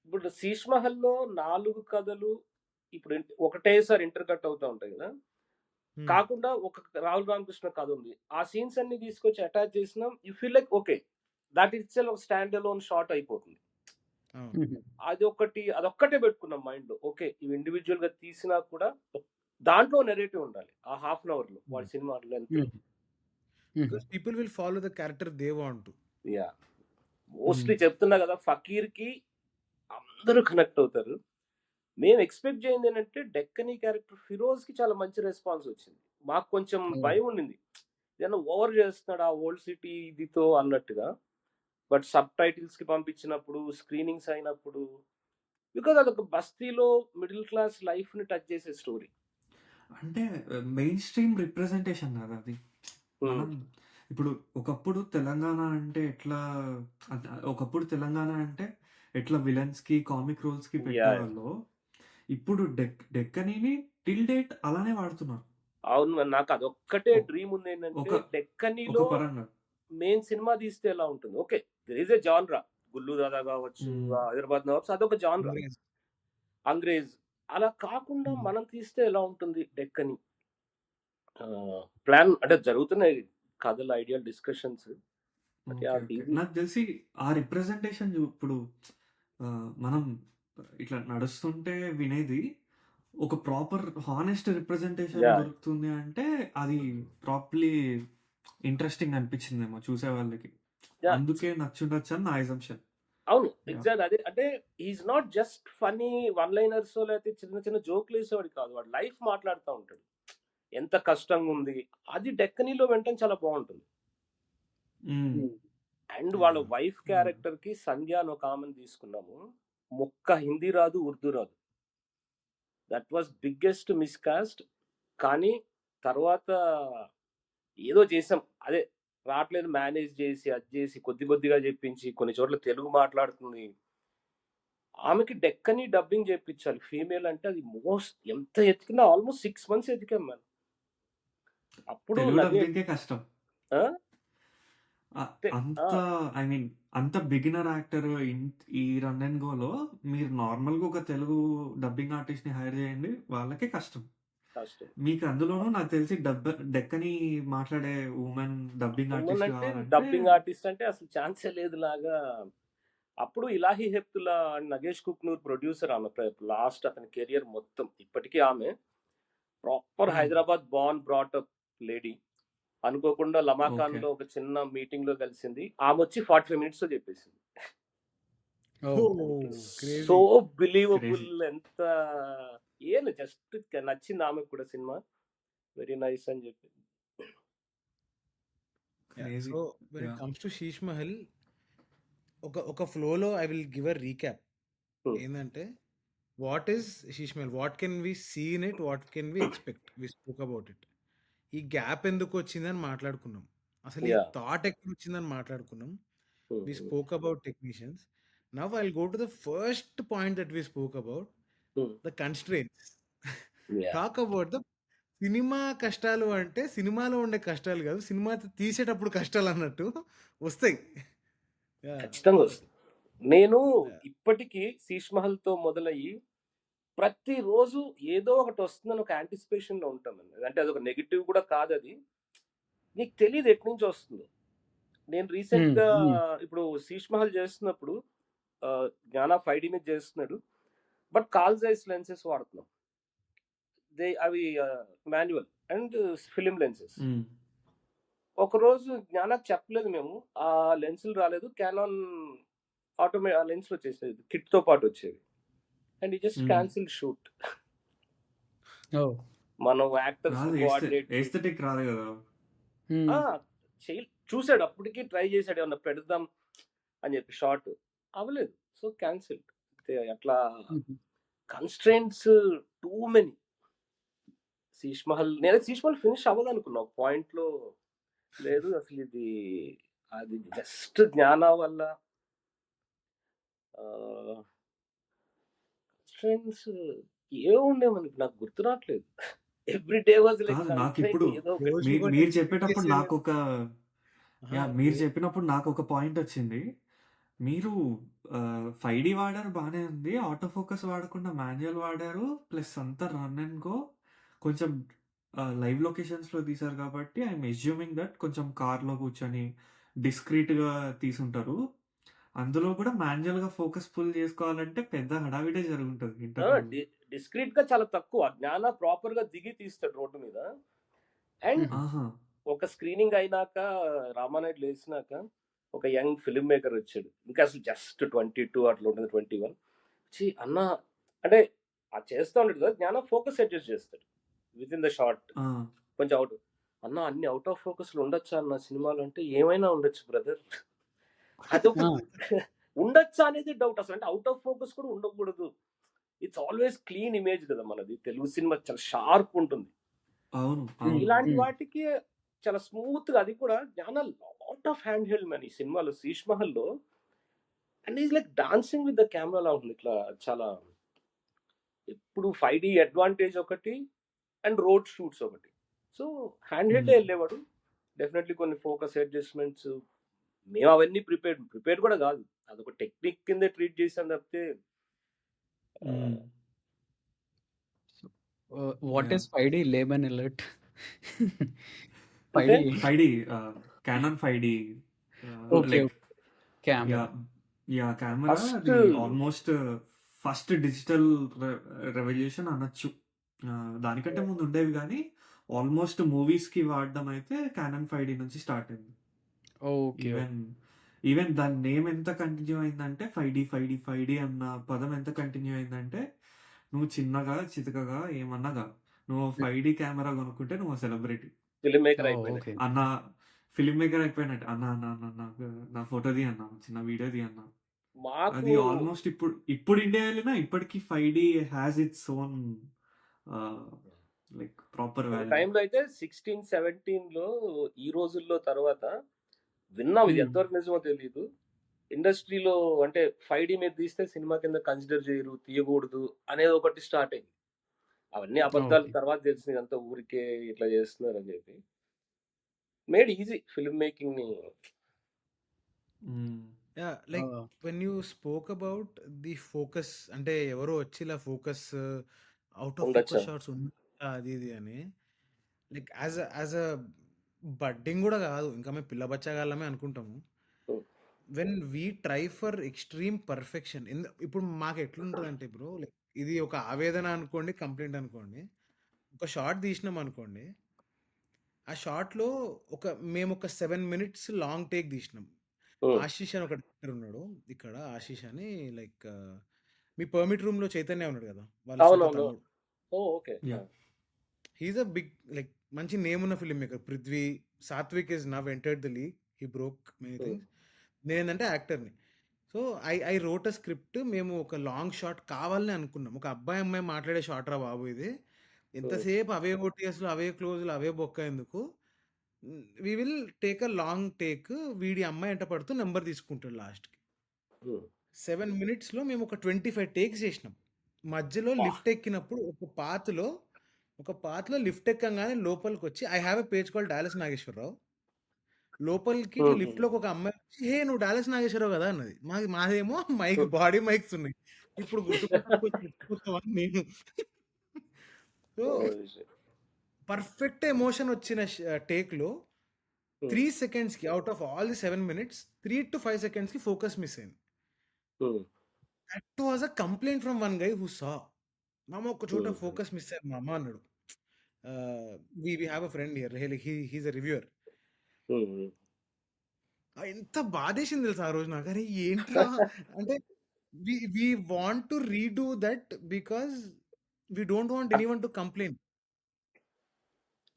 ఇప్పుడు శీష్ మహల్లో 4 కథలు ఇప్పుడు ఒకటేసారి ఇంటర్ కట్ అవుతా ఉంటాయి కదా. కాకుండా ఒక రాహుల్ రామకృష్ణ కథ ఉంది. ఆ సీన్స్ అన్ని తీసుకొచ్చి అటాచ్ చేసినా you feel like okay that it self ఒక స్టాండ్ అలోన్ షాట్ అయిపోతుంది. అదొక్కటే పెట్టుకున్నాం మైండ్ లో. ఓకే ఇవి ఇండివిజువల్ గా తీసినా కూడా దాంట్లో నెరేటివ్ ఉండాలి ఆ హాఫ్ అన్ అవర్ లో వాడి cinema length. Because people will follow the character they want to. Yeah mostly చెప్తున్నా కదా, ఫకీర్ కి అందరూ కనెక్ట్ అవుతారు. మేము ఎక్స్పెక్ట్ చేయింది ఏంటంటే డెక్కనీ క్యారెక్టర్ ఫిరోజ్ కి చాలా మంచి రెస్పాన్స్ వచ్చింది. మాకు కొంచెం భయం ఉండింది ఏదైనా ఓవర్ చేస్తున్నాడు ఆ ఓల్డ్ సిటీ ఇదితో అన్నట్టుగా. బట్ సబ్ టైటిల్స్ కి పంపించినప్పుడు స్క్రీనింగ్స్ అయినప్పుడు బికాజ్ అదొక బస్తీలో మిడిల్ క్లాస్ లైఫ్ ని టచ్ చేసే స్టోరీ. అంటే మెయిన్ స్ట్రీమ్ రిప్రజెంటేషన్ కదా అది. మనం ఇప్పుడు ఒకప్పుడు తెలంగాణ అంటే ఎట్లా విలన్స్ కి కామిక్ రోల్స్ కి పెట్టేవాళ్ళు, ఇప్పుడు డెక్కనీని టిల్ డేట్ అలానే వాడుతున్నారు. అవును, నాకు అదొక్కటే డ్రీమ్ ఉంది ఏంటంటే డెక్కనీలో మెయిన్ సినిమా తీస్తే ఎలా ఉంటుంది. Okay there is a genre, Gullu Dada కావచ్చు, హైదరాబాద్ నవాబ్స్, అదొక జాన్రా. అంగ్రేజ్ అలా కాకుండా మనం తీస్తే ఎలా ఉంటుంది డెక్కని. ప్లాన్ అంటే జరుగుతున్నాయి కథల ఐడియల్ డిస్కషన్స్. నాకు తెలిసి ఆ రిప్రజెంటేషన్ ఇప్పుడు మనం ఇట్లా నడుస్తుంటే వినేది ఒక ప్రాపర్ హానెస్ట్ రిప్రజెంటేషన్ దొరుకుతుంది అంటే అది ప్రాపర్లీ ఇంట్రెస్టింగ్ అనిపించిందేమో చూసే వాళ్ళకి. అందుకే నచ్చుండొచ్చు అని నా అజంప్షన్. అవును ఎగ్జాక్ట్ అదే. అంటే is not just funny one liners లేకపోతే చిన్న చిన్న జోక్లు వేసేవాడు కాదు, వాడు లైఫ్ మాట్లాడుతూ ఉంటాడు ఎంత కష్టంగా ఉంది. అది డెక్కనీలో వెంటనే చాలా బాగుంటుంది. అండ్ వాళ్ళ వైఫ్ క్యారెక్టర్ కి సంధ్య అని ఒక ఆమెను తీసుకున్నాము. మొక్క హిందీ రాదు, ఉర్దూ రాదు. That was biggest miscast. కానీ తర్వాత ఏదో చేసాం, అదే రావట్లేదు మేనేజ్ చేసి అది చేసి కొద్దిగా చెప్పించి కొన్ని చోట్ల తెలుగు మాట్లాడుతుంది. ఆమెకి డెక్కని డబ్బింగ్ చేయించాలి ఫీమేల్ అంటే అది ఎంత ఎతికినా ఆల్మోస్ట్ 6 months ఎతికాం మనం. అప్పుడు కష్టం. అంత బిగినర్ యాక్టర్ ఈ రన్ అండ్ గోలో మీరు నార్మల్ గా ఒక తెలుగు డబ్బింగ్ ఆర్టిస్ట్ ని హైర్ చేయండి, వాళ్ళకే కష్టం. మీకు అందులోనూ నాకు తెలిసి డెక్కని మాట్లాడే ఉమెన్ డబ్బింగ్ ఆర్టిస్ట్ అంటే అసలు ఛాన్సే లేదు లాగా. అప్పుడు ఇలాహి హెప్తుల్లా నగేష్ కుక్నూర్ ప్రొడ్యూసర్ ఆమె లాస్ట్ అతని కెరియర్ మొత్తం. ఇప్పటికీ ఆమె proper Hyderabad born brought up lady. అనుకోకుండా లమాఖాన్ లో ఒక చిన్న మీటింగ్ లో కలిసింది. ఆమె వచ్చి 45 minutes లో చెప్పేసింది. So believable. ఎంత జస్ట్ నచ్చింది ఆమెకు కూడా సినిమా, వెరీ నైస్ అని చెప్పి. So when it comes to Sheesh Mahal ఒక ఫ్లోలో I will give a recap. ఏంటంటే what is Sheesh Mahal, what can we see in it, what can we expect. We spoke about it. ఈ గ్యాప్ ఎందుకు వచ్చిందని మాట్లాడుకున్నాం, అసలు ఈ థాట్ ఎక్కడ వచ్చిందని మాట్లాడుకున్నాం. We spoke about technicians. Now I will go to the first point that we spoke about, the constraints. Talk about the cinema కష్టాలు. అంటే సినిమాలో ఉండే కష్టాలు కాదు, సినిమా తీసేటప్పుడు కష్టాలు అన్నట్టు వస్తాయి. ఖచ్చితంగా వస్తాయి. నేను ఇప్పటికీ శీష్ మహల్ తో మొదలయ్యి ప్రతిరోజు ఏదో ఒకటి వస్తుందని ఒక యాంటిసిపేషన్ లో ఉంటామండి. అంటే అదొక నెగిటివ్ కూడా కాదు, అది నీకు తెలియదు ఎటు నుంచి వస్తుందో. నేను రీసెంట్ గా ఇప్పుడు శీష్ మహల్ చేస్తున్నప్పుడు జ్ఞాన 5D మీద చేస్తున్నాడు, బట్ కాల్జైస్ లెన్సెస్ వాడుతున్నాం. అవి మాన్యువల్ అండ్ ఫిలిం లెన్సెస్. ఒకరోజు జ్ఞానాకు చెప్పలేదు మేము, ఆ లెన్సులు రాలేదు, కెనాన్ లెన్స్ వచ్చేసేది కిట్ తో పాటు వచ్చేవి. అండ్ ఈ జస్ట్ క్యాన్సిల్ షూట్. ఓ మనం యాక్టర్స్ రాదు, కోఆర్డినేట్ ఎస్థెటిక్ రాదు కదా. చూసాడు, అప్పటికి ట్రై చేశాడు ఏమన్నా పెడదాం అని చెప్పి షార్ట్ అవ్వలేదు, సో క్యాన్సిల్. అట్లా constraints too many. Sheesh Mahal, నేను శీష్ మహల్ ఫినిష్ అవ్వదు అనుకున్నా ఒక పాయింట్ లో, లేదు అసలు ఇది అది జస్ట్ జ్ఞాన వల్ల కన్స్ట్రెయింట్స్ ఏముండే మనకి, నాకు గుర్తు రావట్లేదు. ఎవ్రీ డే వాజ్ లైక్ కాదు, నాకు ఇప్పుడు ఏదో ఒకటి. రోజు మీరు కూడా మీరు edit చెప్పేటప్పుడు చేసేది. నాకు ఒక ఆహా, మీరు చెప్పినప్పుడు నాకు ఒక పాయింట్ వచ్చింది. మీరు 5D వాడారు, బాగానే ఉంది. ఆటో ఫోకస్ వాడకుండా మాన్యువల్ వాడారు, ప్లస్ అంతా రన్ అండ్ గో, కొంచెం లైవ్ లొకేషన్స్లో తీశారు కాబట్టి ఐఎమ్ అస్యూమింగ్ దట్ కొంచెం కార్లో కూర్చొని డిస్క్రీట్గా తీసుంటారు. అందులో కూడా మాన్యువల్గా ఫోకస్ పుల్ చేసుకోవాలంటే పెద్ద హడావిడే జరుగుంటుంది ఇంటర్వ్యూ. డిస్క్రీట్ గా చాలా తక్కువ. జ్ఞాన ప్రాపర్ గా దిగి తీస్తాడు రోడ్డు మీద. అండ్ ఆహా, ఒక స్క్రీనింగ్ అయినాక రామానాయుడు లేచినాక ఒక యంగ్ ఫిల్మ్ మేకర్ వచ్చాడు, ఇంకా అసలు జస్ట్ 22 అట్లా ఉంటుంది, 21. అన్న అంటే అది చేస్తూ ఉంటాడు కదా, జ్ఞాన ఫోకస్ అడ్జస్ట్ చేస్తాడు విత్ ఇన్ ద షార్ట్. ఆ, కొంచెం అవుట్ అన్న, అన్ని అవుట్ ఆఫ్ ఫోకస్లు ఉండొచ్చా అన్న సినిమాలు అంటే, ఏమైనా ఉండొచ్చు బ్రదర్. అదొక ఉండొచ్చా అనేది డౌట్ అసలు. అంటే అవుట్ ఆఫ్ ఫోకస్ కూడా ఉండకూడదు. ఇట్స్ ఆల్వేస్ క్లీన్ ఇమేజ్ కదా మనది, తెలుగు సినిమా చాలా షార్ప్ ఉంటుంది. అవును అవును. ఇలాంటి వాటికి చాలా స్మూత్ గా, అది కూడా Gnana lot of hand held man ఈ సినిమాలో, శీష్ మహల్ లో. And is like dancing with the camera లా ఉంటుంది ఇట్లా. చాలా ఎప్పుడు 5D అడ్వాంటేజ్ ఒకటి అండ్ రోడ్ షూట్స్ ఒకటి. సో హ్యాండ్ హెల్డ్ వెళ్ళేవాడు. డెఫినెట్లీ కొన్ని ఫోకస్ అడ్జస్ట్మెంట్స్ మేము అవన్నీ ప్రిపేర్డ్ కూడా కాదు, అదొక టెక్నిక్ కింద ట్రీట్ చేసాం తప్పితే. వాట్ ఈస్ 5D లేబన్ అలర్ట్? అంటే 5D Canon 5D okay like camera. Camera first అది ఆల్మోస్ట్ ఫస్ట్ డిజిటల్ రెవల్యూషన్ అనొచ్చు. దానికంటే ముందు ఉండేవి కానీ ఆల్మోస్ట్ మూవీస్ కి వాడడం అయితే Canon 5D నుంచి స్టార్ట్ అయింది. ఓకే ఈవెన్ దాని నేమ్ ఎంత కంటిన్యూ అయిందంటే 5D అన్న పదం ఎంత కంటిన్యూ అయిందంటే, నువ్వు చిన్నగా చితకగా ఏమన్నగా నువ్వు 5D కెమెరా కొనుక్కుంటే నువ్వు సెలబ్రిటీ ఫిల్మ్ మేకర్ అయిపోయింది. ఓకే అన్న, ఫిల్మ్ మేకర్ అయిపోయినట్టు. అన్న అన్న అన్న నాకు నా ఫోటో తీ అన్న, చిన్న వీడియో తీ అన్న. మాకు అది ఆల్మోస్ట్ ఇప్పుడు ఇండియా వెళ్ళినా ఇప్పటికీ 5D has its own like proper value. టైంలో అయితే 16, 17 లో ఈ రోజుల్లో తర్వాత విన్నాం, ఇది ఎంతవరకు నిజమో తెలియదు. ఇండస్ట్రీలో అంటే 5D మీద తీస్తే సినిమా కింద కన్సిడర్ చేయరు, తీయకూడదు అనేది ఒకటి స్టార్ట్ అయింది. అవన్నీ అబద్ధాలు ఓకే తర్వాత తెలిసింది, అంతా ఊరికే ఇట్లా చేస్తున్నారు అని చెప్పి. మేడ్ ఈజీ ఫిల్మ్ మేకింగ్ ని. Yeah, like when you spoke about the focus, అంటే ఎవరో వచ్చి ఇలా ఫోకస్ అవుట్ ఆఫ్ ఉండొచ్చా? ఫోకస్ షాట్స్ అది ఇది అని, లైక్ యాజ్ అ బడ్డింగ్ కూడా కాదు, ఇంకా మేము పిల్ల బచ్చగాళ్ళమే అనుకుంటాము. When we try for extreme perfection, ఇప్పుడు మాకు ఎట్లుంటుందంటే బ్రో, లైక్ ఇది ఒక ఆవేదన అనుకోండి, కంప్లైంట్ అనుకోండి. ఒక షార్ట్ తీసినాం అనుకోండి, ఆ షార్ట్లో మేము ఒక 7 minutes లాంగ్ టేక్ తీసినాం. ఆశీష్ అని ఒక డైరెక్టర్ ఉన్నాడు ఇక్కడ, ఆశీష్ అని, లైక్ మీ పర్మిట్ రూమ్ లో చైతన్య ఉన్నాడు కదా, వాళ్ళ సొంత అవునవును. తమ్ముడు. Okay. He is a big, like మంచి నేమ్ ఉన్న film maker. Prithvi, Satvik is now entered the league, he broke many things. నేనంటే యాక్టర్ని. So I wrote a script. మేము ఒక లాంగ్ షాట్ కావాలని అనుకున్నాం, ఒక అబ్బాయి అమ్మాయి మాట్లాడే షాట్ రా బాబు ఇది, ఎంతసేపు అవే ఓటీఎస్లు అవే క్లోజ్లు అవే బొక్క ఎందుకు, we will take a long take, వీడి అమ్మాయి ఎంట పడుతూ నెంబర్ తీసుకుంటాడు లాస్ట్కి. 7 minutesలో మేము ఒక 25 టేక్స్ చేసినాం. మధ్యలో లిఫ్ట్ ఎక్కినప్పుడు ఒక పాతలో లిఫ్ట్ ఎక్కగానే లోపలికి వచ్చి, I have a page call Dallas Nageswararao. లోపలికి లిఫ్ట్లోకి ఒక అమ్మాయి వచ్చి, హే నువ్వు డాలస్ నాగేశ్వరరావు కదా అన్నది. మాదేమో మైక్, బాడీ మైక్స్ ఉన్నాయి. ఇప్పుడు గుర్తుపెట్టుకోవచ్చని నేను. సో పర్ఫెక్ట్ ఎమోషన్ వచ్చిన టేక్లో 3 secondsకి out of all the 7 minutes 3 to 5 secondsకి ఫోకస్ మిస్ అయింది. That was a complaint from one guy who saw. మామ ఒక చోట ఫోకస్ మిస్ అయ్యారు మామ అన్నాడు. We have a friend here, he's a reviewer. ఎంత బాధేసింది తెలుసా ఆ రోజు నాకు. అరే ఏంట్రా అంటే we want to redo that because we don't want anyone to complain.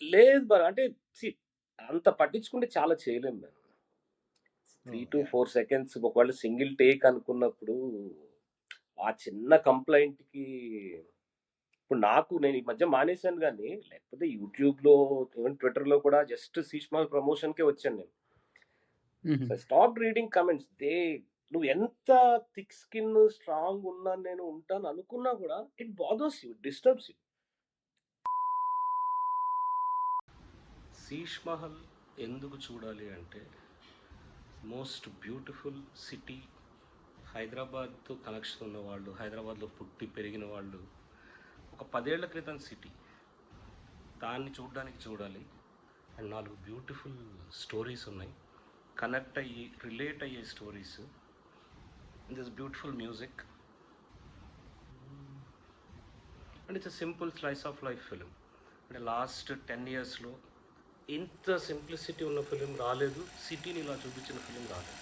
లేదు మరి అంటే అంత పట్టించుకుంటే చాలా చేయలేము మేము. 3 to 4 సెకండ్స్ ఒకవేళ సింగిల్ టేక్ అనుకున్నప్పుడు ఆ చిన్న కంప్లైంట్‌కి ఇప్పుడు నేను ఈ మధ్య మానేశాను గానీ, లేకపోతే యూట్యూబ్‌లో ఈవెన్ ట్విట్టర్‌లో కూడా జస్ట్ శీష్మహల్ ప్రమోషన్‌కే వచ్చాను నేను. హుహు. So stop reading comments. నువ్వు ఎంత థిక్ స్కిన్ స్ట్రాంగ్ ఉన్నా నేను ఉంటాను అనుకున్నా కూడా it bothers you, disturbs you. Sheesh Mahal ఎందుకు చూడాలి అంటే మోస్ట్ బ్యూటిఫుల్ సిటీ, హైదరాబాద్తో కనెక్షన్ ఉన్న వాళ్ళు, హైదరాబాద్లో పుట్టి పెరిగిన వాళ్ళు, ఒక 10 ఏళ్ల క్రితం సిటీ, దాన్ని చూడడానికి చూడాలి. అండ్ 4 బ్యూటిఫుల్ స్టోరీస్ ఉన్నాయి, కనెక్ట్ అయ్యి రిలేట్ అయ్యే stories. This beautiful music and it's a simple slice of life film. అంటే లాస్ట్ 10 yearsలో ఇంత సింప్లిసిటీ ఉన్న ఫిలిం రాలేదు, సిటీని ఇలా చూపించిన ఫిలిం రాలేదు.